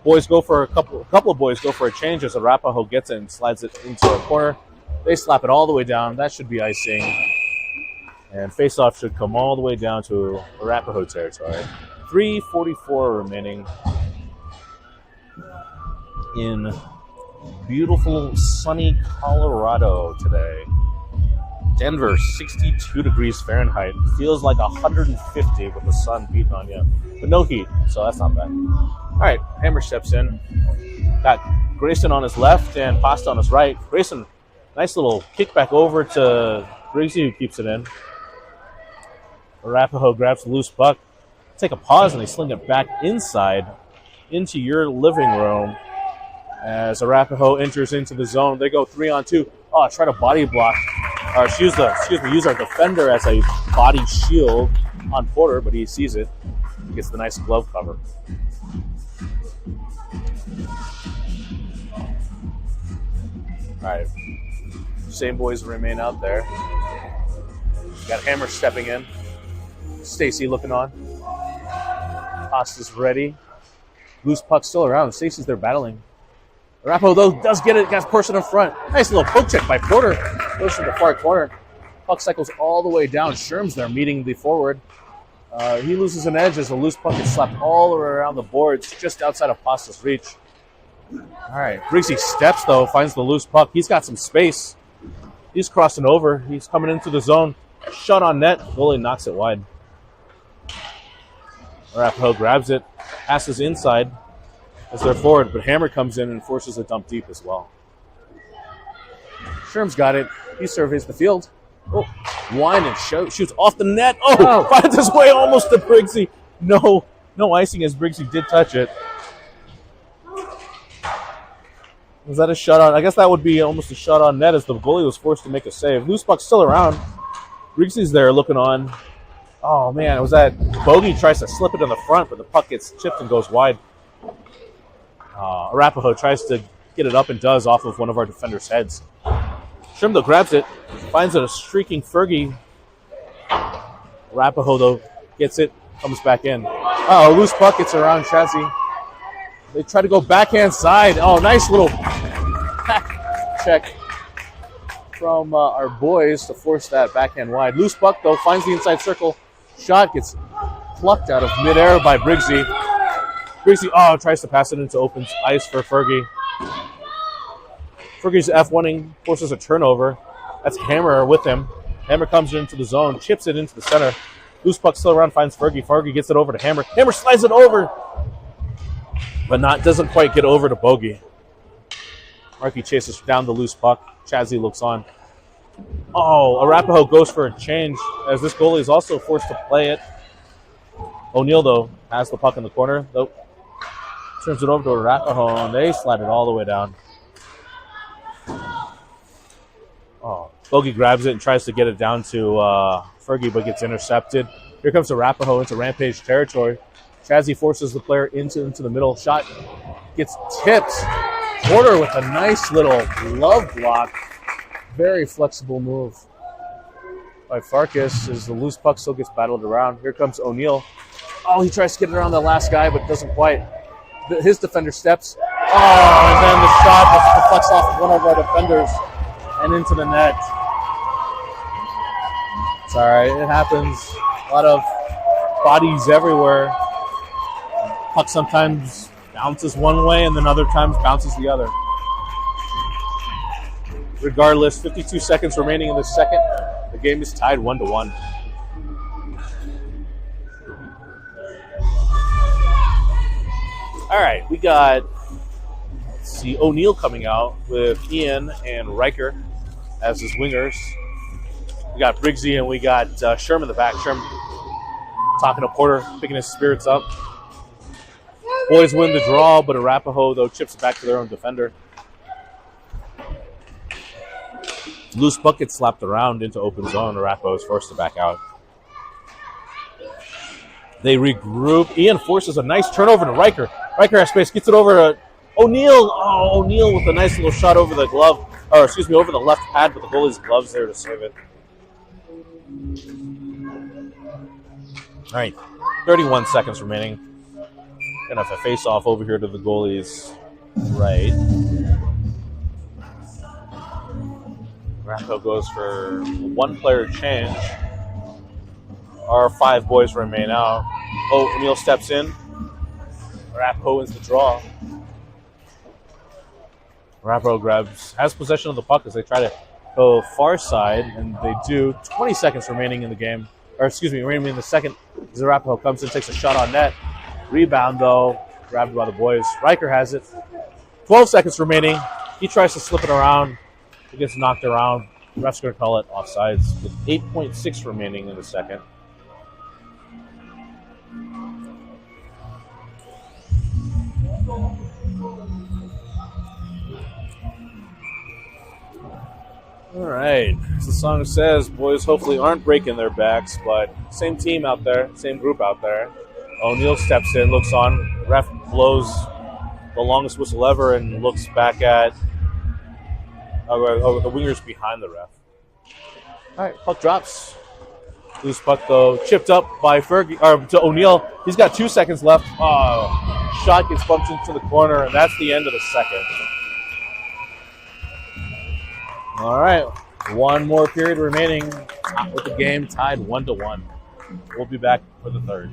Boys go for a couple of boys go for a change as Arapahoe gets it and slides it into a corner. They slap it all the way down. That should be icing. And face-off should come all the way down to Arapahoe territory. 3:44 remaining in beautiful, sunny Colorado today. Denver, 62 degrees Fahrenheit. Feels like 150 with the sun beating on you. But no heat, so that's not bad. All right, Hammer steps in. Got Grayson on his left and Pasta on his right. Grayson, nice little kick back over to Briggsy, who keeps it in. Arapahoe grabs the loose puck. Take a pause and they sling it back inside into your living room. As Arapahoe enters into the zone, they go 3-on-2. Oh, try to body block. Use our defender as a body shield on Porter, but he sees it. He gets the nice glove cover. All right. Same boys remain out there. Got Hammer stepping in. Stacy looking on. Costa's ready. Loose puck still around. Stacy's there battling. Arapahoe, though, does get it. Got person in front. Nice little poke check by Porter. Goes to the far corner. Puck cycles all the way down. Sherm's there meeting the forward. He loses an edge as the loose puck is slapped all around the boards, just outside of Pasta's reach. All right. Briggsy steps, though, finds the loose puck. He's got some space. He's crossing over. He's coming into the zone. Shot on net. Goalie knocks it wide. Arapahoe grabs it, passes inside as they're forward, but Hammer comes in and forces a dump deep as well. Sherm's got it. He surveys the field. Oh, wine and shoots off the net. Oh, finds his way almost to Briggsy. No icing as Briggsy did touch it. Was that a shutout? I guess that would be almost a shot on net as the goalie was forced to make a save. Loose puck's still around. Briggsy's there looking on. Oh, man, it was that Bogey tries to slip it in the front, but the puck gets chipped and goes wide. Arapahoe tries to get it up and does off of one of our defenders' heads. Sherm, though, grabs it, finds it a streaking Fergie. Arapahoe, though, gets it, comes back in. Loose puck gets around Chazzy. They try to go backhand side. Oh, nice little check from our boys to force that backhand wide. Loose puck, though, finds the inside circle. Shot gets plucked out of midair by Briggsy. Briggsy, tries to pass it into open ice for Fergie. Fergie's F1ing, forces a turnover. That's Hammer with him. Hammer comes into the zone, chips it into the center. Loose puck still around, finds Fergie. Fergie gets it over to Hammer. Hammer slides it over, but doesn't quite get over to Bogey. Markey chases down the loose puck. Chazzy looks on. Arapahoe goes for a change as this goalie is also forced to play it. O'Neill, though, has the puck in the corner. Nope. Turns it over to Arapahoe, and they slide it all the way down. Bogey grabs it and tries to get it down to Fergie, but gets intercepted. Here comes Arapahoe into Rampage territory. Chazzy forces the player into the middle. Shot gets tipped. Porter with a nice little glove block. Very flexible move by Farkas as the loose puck still gets battled around. Here comes O'Neill. He tries to get it around the last guy, but doesn't quite. His defender steps. And then the shot deflects off of one of our defenders and into the net. It's all right. It happens. A lot of bodies everywhere. Puck sometimes bounces one way and then other times bounces the other. Regardless, 52 seconds remaining in the second. The game is tied 1-1. All right, we got, O'Neill coming out with Ian and Riker as his wingers. We got Briggsy and we got Sherm in the back. Sherm talking to Porter, picking his spirits up. Boys win the draw, but Arapahoe, though, chips it back to their own defender. Loose puck gets slapped around into open zone. Arapahoe is forced to back out. They regroup. Ian forces a nice turnover to Riker. Riker has space, gets it over to O'Neill. O'Neill with a nice little shot over the glove, over the left pad, but the goalie's glove's there to save it. All right, 31 seconds remaining. Gonna have a face-off over here to the goalie's right. Arapahoe goes for a one-player change. Our 5 boys remain out. O'Neill steps in. Arapahoe wins the draw. Arapahoe has possession of the puck as they try to go far side, and they do. 20 seconds remaining in the game. Remaining in the second. As Arapahoe comes in, takes a shot on net. Rebound, though, grabbed by the boys. Riker has it. 12 seconds remaining. He tries to slip it around. It gets knocked around. The ref's going to call it offsides with 8.6 remaining in the second. All right. As the song says, boys hopefully aren't breaking their backs, but same team out there, same group out there. O'Neill steps in, looks on. Ref blows the longest whistle ever and looks back at the wingers behind the ref. All right, puck drops. Loose puck, though, chipped up by to O'Neill. He's got 2 seconds left. Shot gets bumped into the corner, and that's the end of the second. All right, one more period remaining with the game tied 1-1. We'll be back for the third.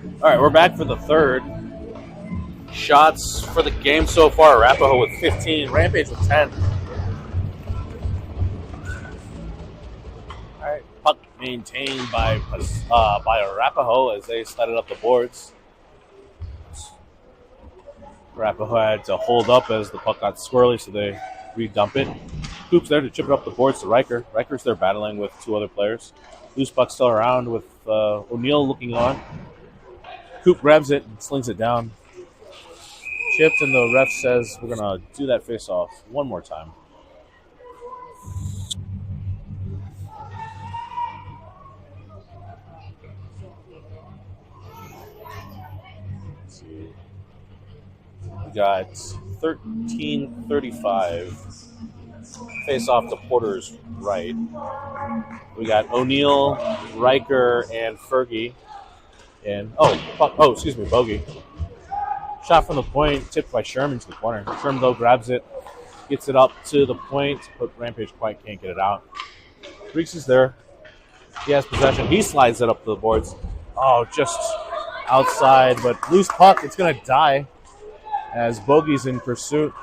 All right, we're back for the third. Shots for the game so far. Arapahoe with 15, Rampage with 10. All right, puck maintained by Arapahoe as they slide it up the boards. Arapahoe had to hold up as the puck got swirly, so they redump it. Coop's there to chip it up the boards to Riker. Riker's there battling with two other players. Loose puck still around with O'Neill looking on. Coop grabs it and slings it down. Chipped, and the ref says we're going to do that face-off one more time. Let's see. We got 13:35. Face-off to Porter's right. We got O'Neill, Riker, and Fergie. And Bogey. Shot from the point, tipped by Sherman to the corner. Sherman, though, grabs it, gets it up to the point, but Rampage quite can't get it out. Reeks is there. He has possession. He slides it up the boards. Oh, just outside, but loose puck. It's going to die as Bogey's in pursuit.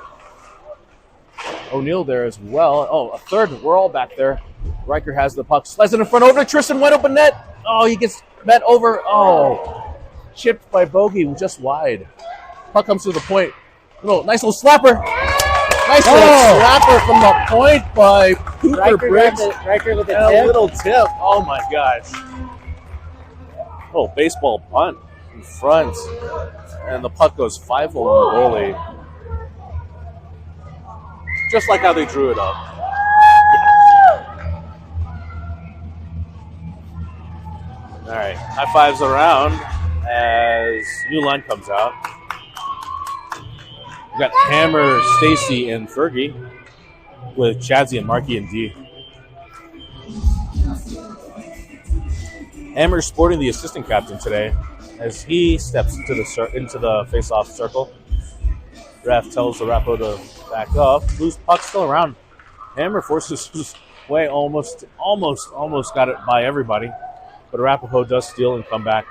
O'Neill there as well. Oh, a third. We're all back there. Riker has the puck. Slides it in front over to Tristan. Wide open net. Oh, he gets met over. Oh, chipped by Bogey just wide. Puck comes to the point. Nice little slapper. Nice little slapper from the point by Cooper Briggs. Riker with a little tip. Oh, my gosh. Oh, baseball bunt in front. And the puck goes 5-0 on the goalie. Just like how they drew it up. All right, high fives around as new line comes out. We got Hammer, Stacy, and Fergie with Chadsy and Markey and D. Hammer sporting the assistant captain today as he steps into the face-off circle. Ref tells Arapahoe to back up. Loose puck still around. Hammer forces his way, almost got it by everybody. But Arapahoe does steal and come back.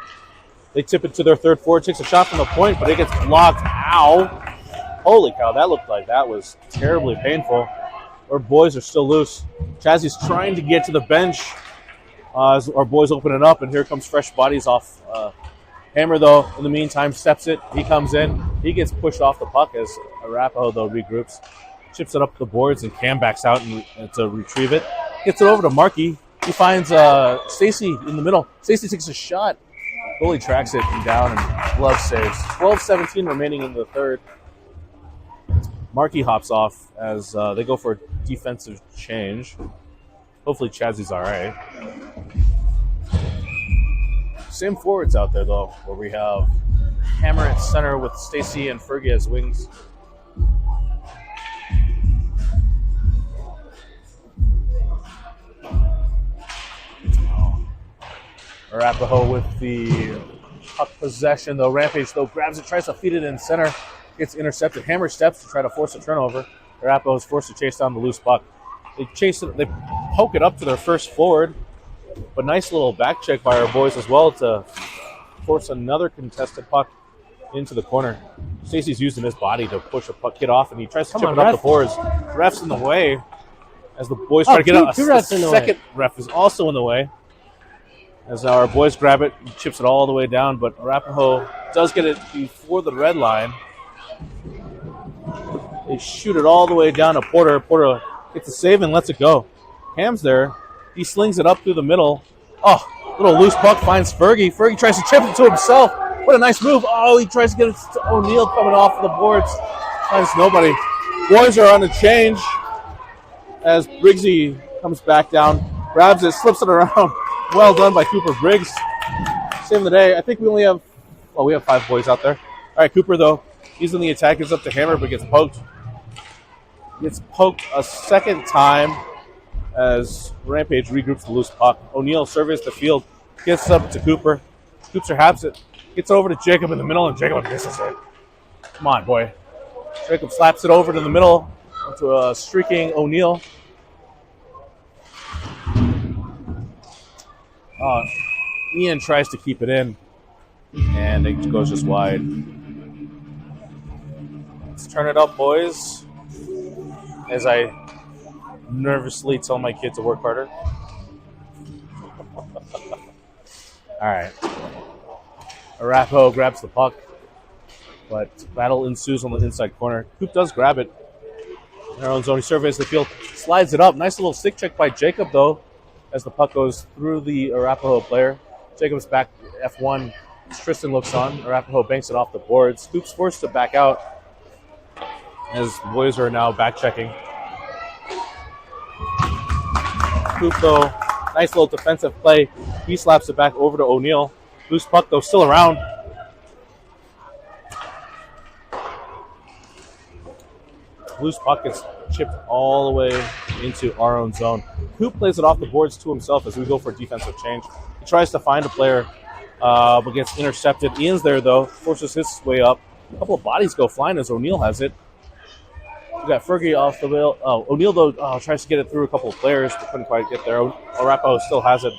They tip it to their third forward. Takes a shot from the point, but it gets blocked. Ow. Holy cow, that looked like that was terribly painful. Our boys are still loose. Chazzy's trying to get to the bench as our boys open it up, and here comes fresh bodies off. Hammer, though, in the meantime, steps it. He comes in. He gets pushed off the puck as Arapahoe, though, regroups. Chips it up the boards, and Cam backs out to retrieve it. Gets it over to Markey. He finds Stacy in the middle. Stacy takes a shot. Goalie tracks it and down, and glove saves. 12-17 remaining in the third. Markey hops off as they go for a defensive change. Hopefully Chazzy's all right. Same forwards out there, though, where we have Hammer at center with Stacy and Fergie as wings. Arapahoe with the puck possession, though. Rampage, though, grabs it, tries to feed it in center. Gets intercepted. Hammer steps to try to force a turnover. Arapahoe is forced to chase down the loose puck. They chase it. They poke it up to their first forward. But nice little back check by our boys as well to force another contested puck into the corner. Stacy's using his body to push a puck kid off, and he tries to chip it up the boards. Ref's in the way as the boys try to get out. The second ref is also in the way as our boys grab it and chips it all the way down. But Arapahoe does get it before the red line. They shoot it all the way down to Porter. Porter gets a save and lets it go. Ham's there. He slings it up through the middle. Oh, little loose puck finds Fergie. Fergie tries to chip it to himself. What a nice move. Oh, he tries to get it to O'Neill coming off the boards. Finds nobody. Boys are on the change as Briggsy comes back down, grabs it, slips it around. Well done by Cooper Briggs. Save the day. I think we only have, we have 5 boys out there. All right, Cooper, though, he's in the attack. Gets up to Hammer, but gets poked. Gets poked a second time as Rampage regroups the loose puck. O'Neill surveys the field, gets up to Cooper. Cooper has it, gets over to Jacob in the middle, and Jacob misses it. Come on, boy. Jacob slaps it over to the middle to a streaking O'Neill. Ian tries to keep it in. And it goes just wide. Let's turn it up, boys. As I nervously tell my kid to work harder. All right. Arapahoe grabs the puck, but battle ensues on the inside corner. Coop does grab it. In our own zone, he surveys the field, slides it up. Nice little stick check by Jacob, though, as the puck goes through the Arapahoe player. Jacob's back F1. Tristan looks on. Arapahoe banks it off the boards. Coop's forced to back out as boys are now back checking. Coop, though, nice little defensive play. He slaps it back over to O'Neill. Loose puck, though, still around. Loose puck gets chipped all the way into our own zone. Coop plays it off the boards to himself as we go for a defensive change. He tries to find a player, but gets intercepted. Ian's there, though, forces his way up. A couple of bodies go flying as O'Neill has it. We got Fergie off the wheel. O'Neill, though, tries to get it through a couple of players, but couldn't quite get there. Arapahoe still has it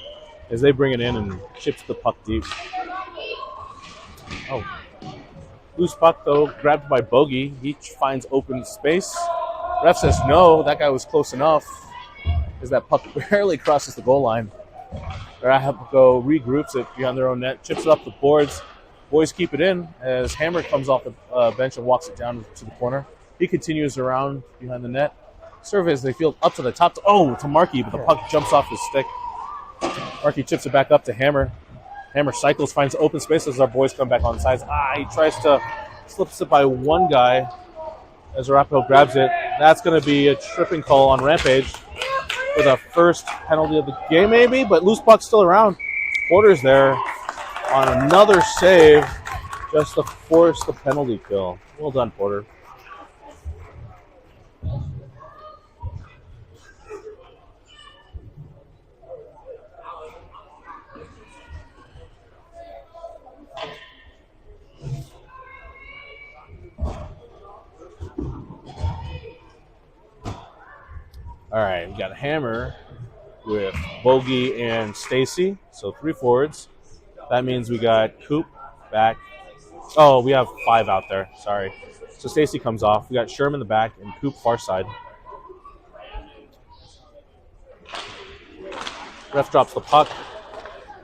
as they bring it in and chips the puck deep. Oh. Loose puck, though, grabbed by Bogey. He finds open space. Ref says no, that guy was close enough as that puck barely crosses the goal line. Arapahoe regroups it behind their own net, chips it up the boards. Boys keep it in as Hammer comes off the bench and walks it down to the corner. He continues around behind the net. Surveys the field up to the top. To Markey, but the puck jumps off his stick. Markey chips it back up to Hammer. Hammer cycles, finds open space as our boys come back on the sides. He tries to slips it by one guy as Arapahoe grabs it. That's going to be a tripping call on Rampage for the first penalty of the game, maybe, but loose puck's still around. Porter's there on another save just to force the penalty kill. Well done, Porter. All right, we got Hammer with Bogey and Stacy, so 3 forwards. That means we got Coop back. Oh, we have 5 out there. Sorry. So Stacy comes off. We got Sherman in the back and Coop far side. Ref drops the puck.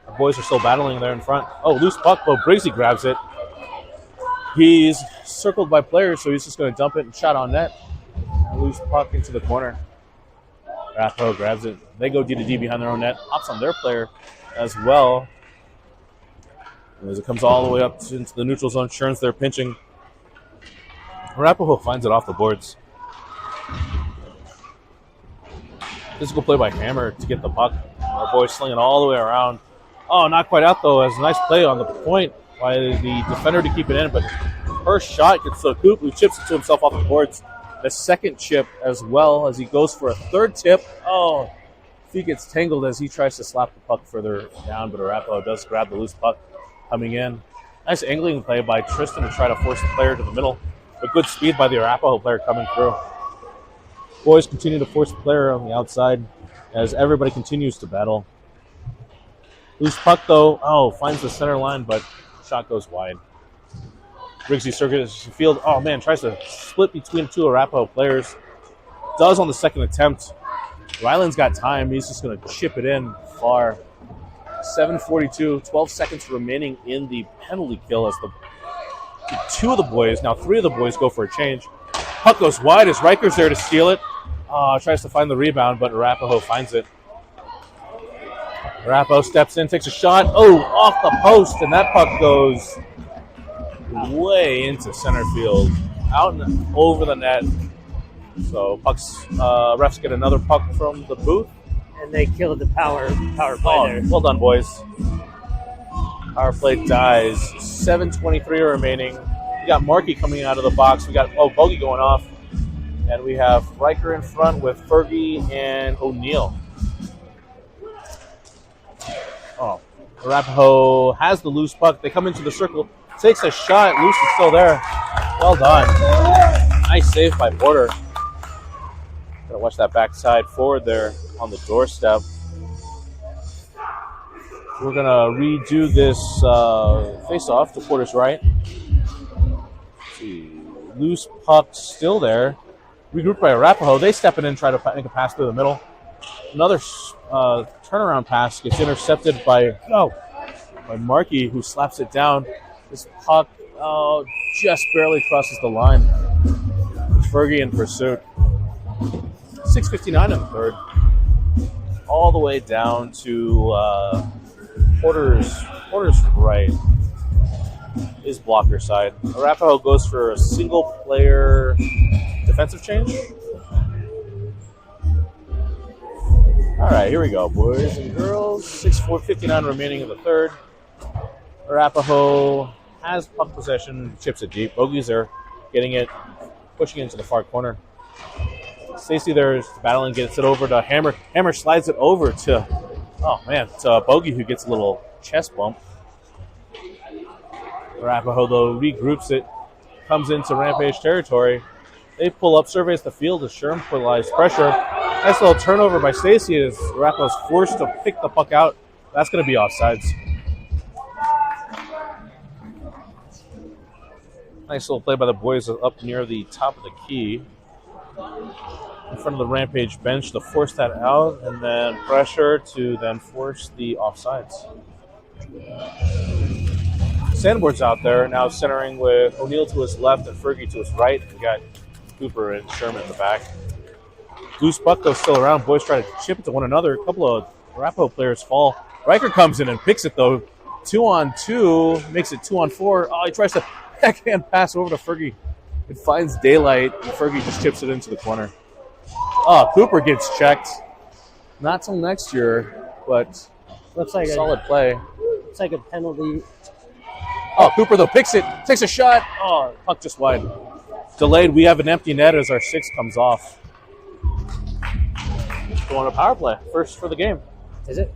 Our boys are still battling there in front. Oh, loose puck. Well, Briggsy grabs it. He's circled by players, so he's just going to dump it and shot on net. Loose puck into the corner. Arapahoe grabs it. They go D2D behind their own net. Hops on their player as well. And as it comes all the way up into the neutral zone, Sherns there pinching. Arapahoe finds it off the boards. Physical play by Hammer to get the puck. Our boys slinging all the way around. Oh, not quite out, though. As a nice play on the point by the defender to keep it in. But first shot gets to Coop, who chips it to himself off the boards. The second chip as well as he goes for a third tip. Oh, he gets tangled as he tries to slap the puck further down, but Arapahoe does grab the loose puck coming in. Nice angling play by Tristan to try to force the player to the middle, but good speed by the Arapahoe player coming through. Boys continue to force the player on the outside as everybody continues to battle. Loose puck, though, finds the center line, but shot goes wide. Briggsy circles the field. Oh, man, tries to split between 2 Arapahoe players. Does on the second attempt. Ryland's got time. He's just going to chip it in far. 7:42, 12 seconds remaining in the penalty kill as the 2 of the boys, now 3 of the boys go for a change. Puck goes wide as Riker's there to steal it. Tries to find the rebound, but Arapahoe finds it. Arapahoe steps in, takes a shot. Off the post, and that puck goes way into center field, out and over the net. So refs get another puck from the booth. And they killed the power play there. Well done, boys. Power play dies. 7:23 remaining. We got Markey coming out of the box. We got Bogey going off. And we have Riker in front with Fergie and O'Neill. Arapahoe has the loose puck. They come into the circle. Takes a shot. Loose is still there. Well done. Nice save by Porter. Gotta watch that backside forward there on the doorstep. We're going to redo this face-off to Porter's right. Let's see. Loose puck still there. Regrouped by Arapahoe. They step in, try to make a pass through the middle. Another turnaround pass gets intercepted by Markey, who slaps it down. This puck just barely crosses the line. Fergie in pursuit. 6:59 in the third. All the way down to Porter's right. His blocker side. Arapahoe goes for a single-player defensive change. All right, here we go, boys and girls. 6:59 remaining in the third. Arapahoe has puck possession, chips it deep. Bogey's there, getting it, pushing it into the far corner. Stacy there is battling, gets it over to Hammer. Hammer slides it over to Bogey, who gets a little chest bump. Arapahoe, though, regroups it, comes into Rampage territory. They pull up, surveys the field as Sherm applies pressure. Nice little turnover by Stacy as Arapahoe's forced to pick the puck out. That's going to be offsides. Nice little play by the boys up near the top of the key. In front of the Rampage bench to force that out, and then pressure to then force the offsides. Sandboard's out there, now centering with O'Neill to his left and Fergie to his right. We got Cooper and Sherman in the back. Loose puck, though, still around. Boys try to chip it to one another. A couple of Arapahoe players fall. Riker comes in and picks it, though. 2-on-2, makes it 2-on-4. Oh, he tries to backhand pass over to Fergie. It finds daylight, and Fergie just chips it into the corner. Oh, Cooper gets checked. Not till next year, but looks like solid play. Looks like a penalty. Oh, Cooper, though, picks it, takes a shot. Oh, puck just wide. Delayed. We have an empty net as our 6 comes off. Going to power play. First for the game. Is it?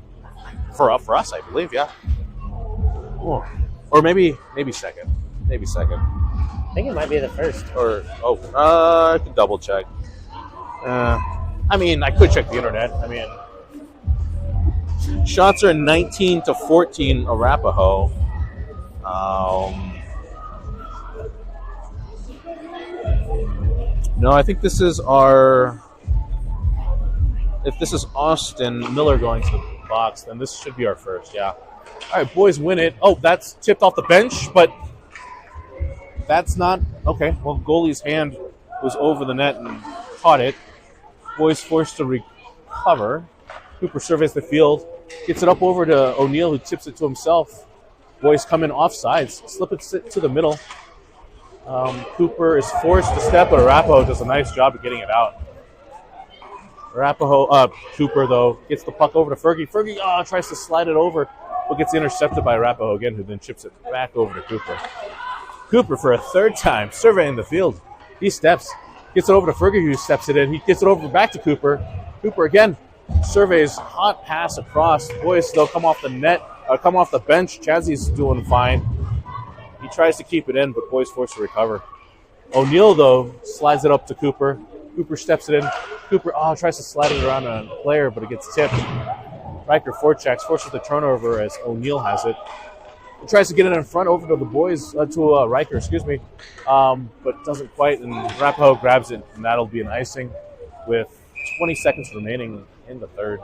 For us, I believe, yeah. Oh. Or maybe second. Maybe second. I think it might be the first. I can double check. I could check the internet. Shots are 19-14 Arapahoe. No, I think this is if this is Austin Miller going to the box, then this should be our first, yeah. All right, boys win it. Oh, that's tipped off the bench, but that's not, okay. Well, goalie's hand was over the net and caught it. Boys forced to recover. Cooper surveys the field, gets it up over to O'Neill, who tips it to himself. Boys come in offsides, slip it to the middle. Cooper is forced to step, but Arapahoe does a nice job of getting it out. Cooper, though, gets the puck over to Fergie. Fergie tries to slide it over, but gets intercepted by Arapahoe again, who then chips it back over to Cooper. Cooper, for a third time, surveying the field. He steps, gets it over to Fergie, who steps it in. He gets it over back to Cooper. Cooper again surveys, hot pass across. Boys, though, come off the bench. Chazzy's doing fine. He tries to keep it in, but boys forced to recover. O'Neill, though, slides it up to Cooper. Cooper steps it in. Cooper tries to slide it around a player, but it gets tipped. Riker forechecks, forces the turnover as O'Neill has it. He tries to get it in front over to the boys, to Riker, but doesn't quite, and Arapahoe grabs it, and that'll be an icing with 20 seconds remaining in the third.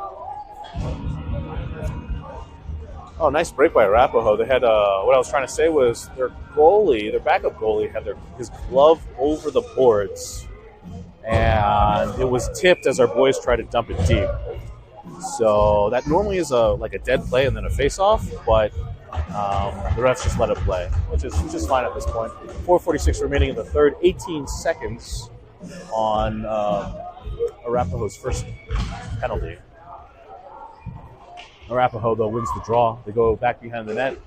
Oh, nice break by Arapahoe. They had, what I was trying to say was their backup goalie, had his glove over the boards, and it was tipped as our boys tried to dump it deep. So that normally is a dead play and then a face-off, but the refs just let it play, which is fine at this point. 4:46 remaining in the third, 18 seconds on Arapahoe's first penalty. Arapahoe, though, wins the draw. They go back behind the net.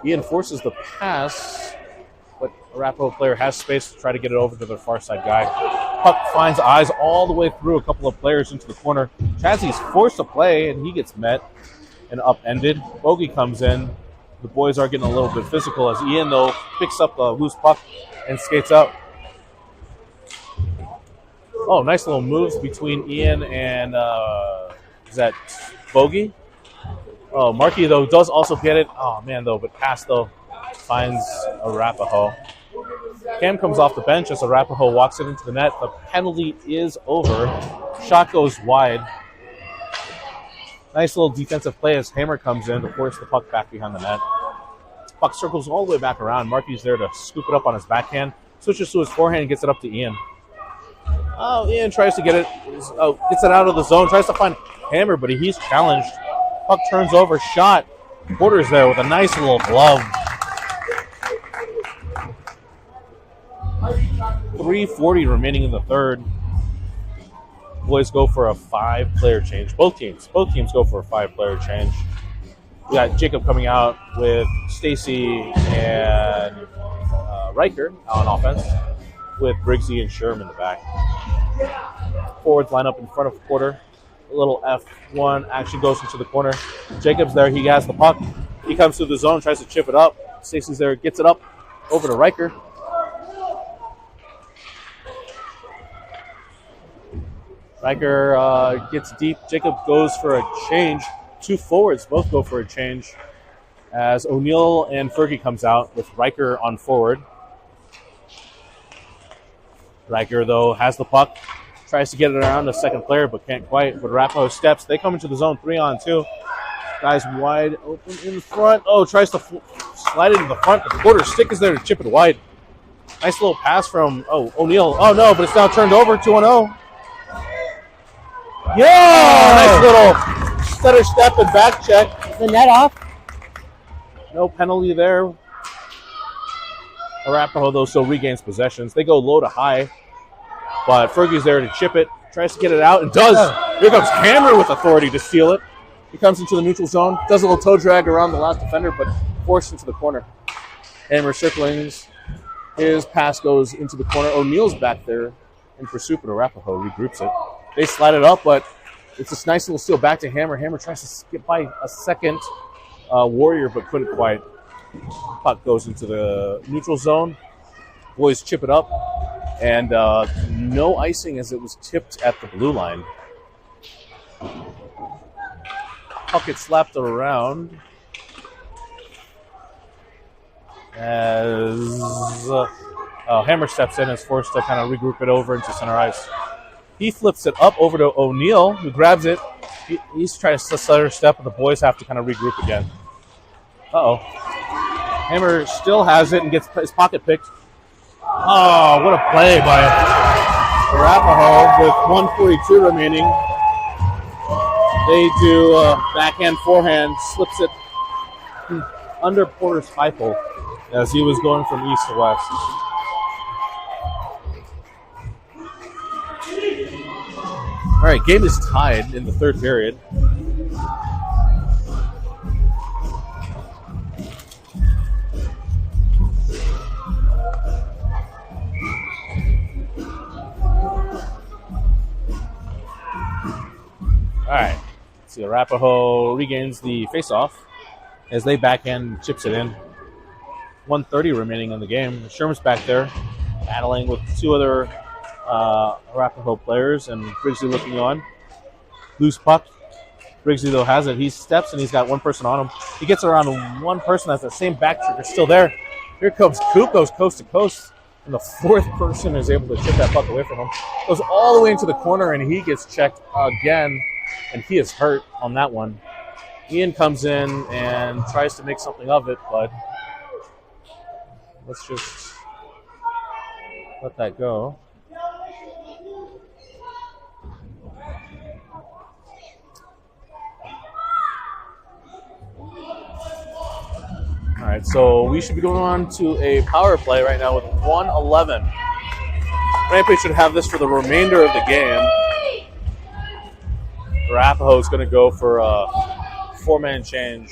Ian forces the pass, but Arapahoe player has space to try to get it over to their far side guy. Puck finds eyes all the way through a couple of players into the corner. Chazzy's forced to play, and he gets met and upended. Bogey comes in. The boys are getting a little bit physical as Ian, though, picks up the loose puck and skates out. Oh, nice little moves between Ian and, is that Bogey? Oh, Markey, though, does also get it. Oh, man, though, but pass, though, finds Arapahoe. Cam comes off the bench as Arapahoe walks it into the net. The penalty is over. Shot goes wide. Nice little defensive play as Hammer comes in to force the puck back behind the net. Puck circles all the way back around. Markey's there to scoop it up on his backhand. Switches to his forehand and gets it up to Ian. Oh, Ian tries to get it. Gets it out of the zone. Tries to find Hammer, but he's challenged. Puck turns over. Shot. Porter's there with a nice little glove. 3:40 remaining in the third. Boys go for a 5-player change. Both teams go for a 5-player change. We got Jacob coming out with Stacy and Riker on offense, with Briggsy and Sherm in the back. Forwards line up in front of Porter. A little F1 actually goes into the corner. Jacob's there. He has the puck. He comes through the zone, tries to chip it up. Stacy's there, gets it up over to Riker. Riker gets deep. Jacob goes for a change. Two forwards both go for a change as O'Neill and Fergie comes out with Riker on forward. Riker, though, has the puck. Tries to get it around the second player, but can't quite. But Arapahoe steps. They come into the zone 3-on-2. Guys wide open in front. Oh, tries to slide it to the front. The quarter stick is there to chip it wide. Nice little pass from O'Neill. Oh, no, but it's now turned over 2-0. Yeah! Nice little stutter step and back check. Is the net off? No penalty there. Arapahoe, though, still regains possessions. They go low to high, but Fergie's there to chip it. Tries to get it out and does. Here comes Hammer with authority to steal it. He comes into the neutral zone. Does a little toe drag around the last defender, but forced into the corner. Hammer circling. His pass goes into the corner. O'Neill's back there in pursuit, but Arapahoe regroups it. They slide it up, but it's this nice little steal back to Hammer. Hammer tries to skip by a second Warrior, but couldn't quite. Puck goes into the neutral zone. Boys chip it up, and no icing as it was tipped at the blue line. Puck gets slapped around as Hammer steps in and is forced to kind of regroup it over into center ice. He flips it up over to O'Neill, who grabs it. He's trying to stutter step, and the boys have to kind of regroup again. Uh-oh. Hammer still has it and gets his pocket picked. Oh, what a play by Arapahoe with 1:42 remaining. They do backhand, forehand, slips it under Porter's pipe hole as he was going from east to west. All right, game is tied in the third period. All right, see, Arapahoe regains the faceoff as they backhand chips it in. 1:30 remaining in the game. Sherman's back there battling with two other Arapahoe players, and Briggsy looking on. Loose puck. Briggsy, though, has it. He steps, and he's got one person on him. He gets around one person as the same back trigger still there. Here comes Coop, goes coast to coast, and the fourth person is able to chip that puck away from him. Goes all the way into the corner, and he gets checked again, and he is hurt on that one. Ian comes in and tries to make something of it, but let's just let that go. All right, so we should be going on to a power play right now with 1:11. Rampage should have this for the remainder of the game. Arapahoe is going to go for a 4-man change.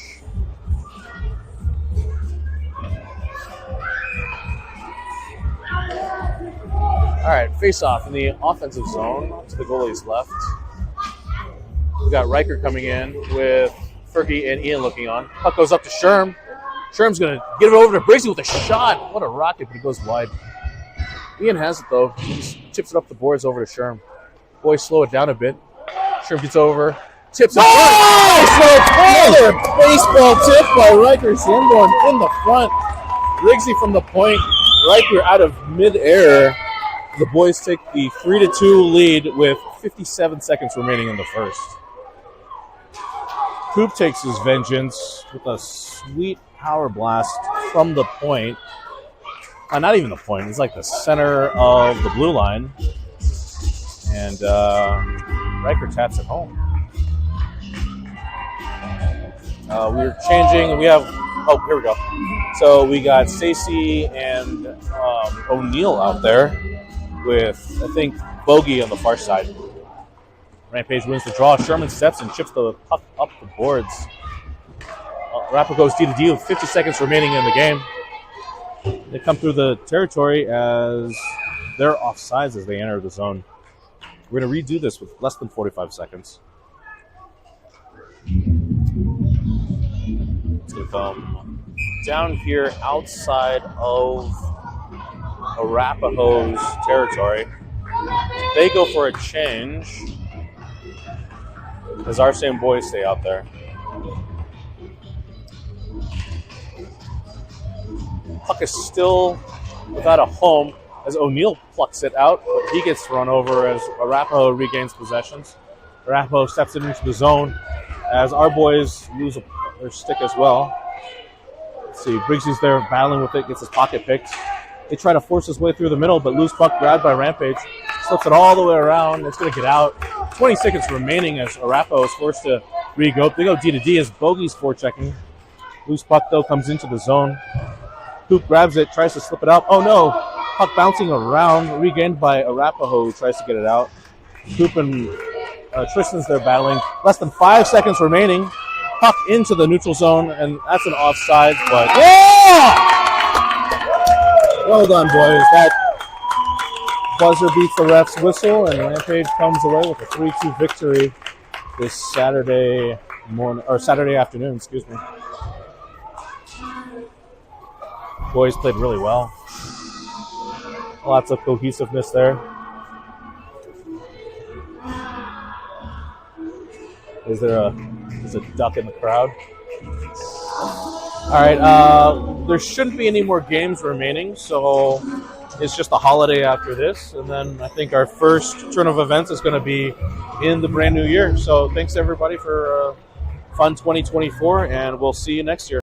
All right, face-off in the offensive zone to the goalie's left. We got Riker coming in with Fergie and Ian looking on. Puck goes up to Sherm. Sherm's going to get it over to Briggsy with a shot. What a rocket, but it goes wide. Ian has it, though. He just chips it up the boards over to Sherm. Boys slow it down a bit. Sherm gets over, Tips in front. Another baseball tip by Riker Sanborn in the front. Riggsy from the point. Riker out of midair. The boys take the 3-2 lead with 57 seconds remaining in the first. Coop takes his vengeance with a sweet power blast from the point. Not even the point. It's like the center of the blue line. And Riker taps it home. We're changing. We have... Oh, here we go. So we got Stacy and O'Neill out there with, I think, Bogey on the far side. Rampage wins the draw. Sherman steps and chips the puck up the boards. Arapahoe goes D-to-D with 50 seconds remaining in the game. They come through the territory as they're offsides as they enter the zone. We're going to redo this with less than 45 seconds. It's going to come down here outside of Arapahoe's territory. They go for a change as our same boys stay out there. Puck is still without a home as O'Neill plucks it out, but he gets run over as Arapahoe regains possessions. Arapahoe steps it into the zone as our boys lose their stick as well. Let's see, Briggsy's there battling with it, gets his pocket picked. They try to force his way through the middle, but loose puck grabbed by Rampage. Slips it all the way around. It's going to get out. 20 seconds remaining as Arapahoe is forced to re-go. They go D-to-D as Bogey's forechecking. Loose puck, though, comes into the zone. Coop grabs it, tries to slip it out. Oh, no. Puck bouncing around, regained by Arapahoe, who tries to get it out. Coop and Tristan's there battling. Less than 5 seconds remaining. Puck into the neutral zone, and that's an offside, but... Yeah! Well done, boys. That buzzer beats the ref's whistle, and Rampage comes away with a 3-2 victory this Saturday morning, or Saturday afternoon, excuse me. Boys played really well. Lots of cohesiveness there. Is there a duck in the crowd? All right, there shouldn't be any more games remaining, so it's just a holiday after this, and then I think our first turn of events is going to be in the brand new year. So thanks everybody for fun 2024, and we'll see you next year.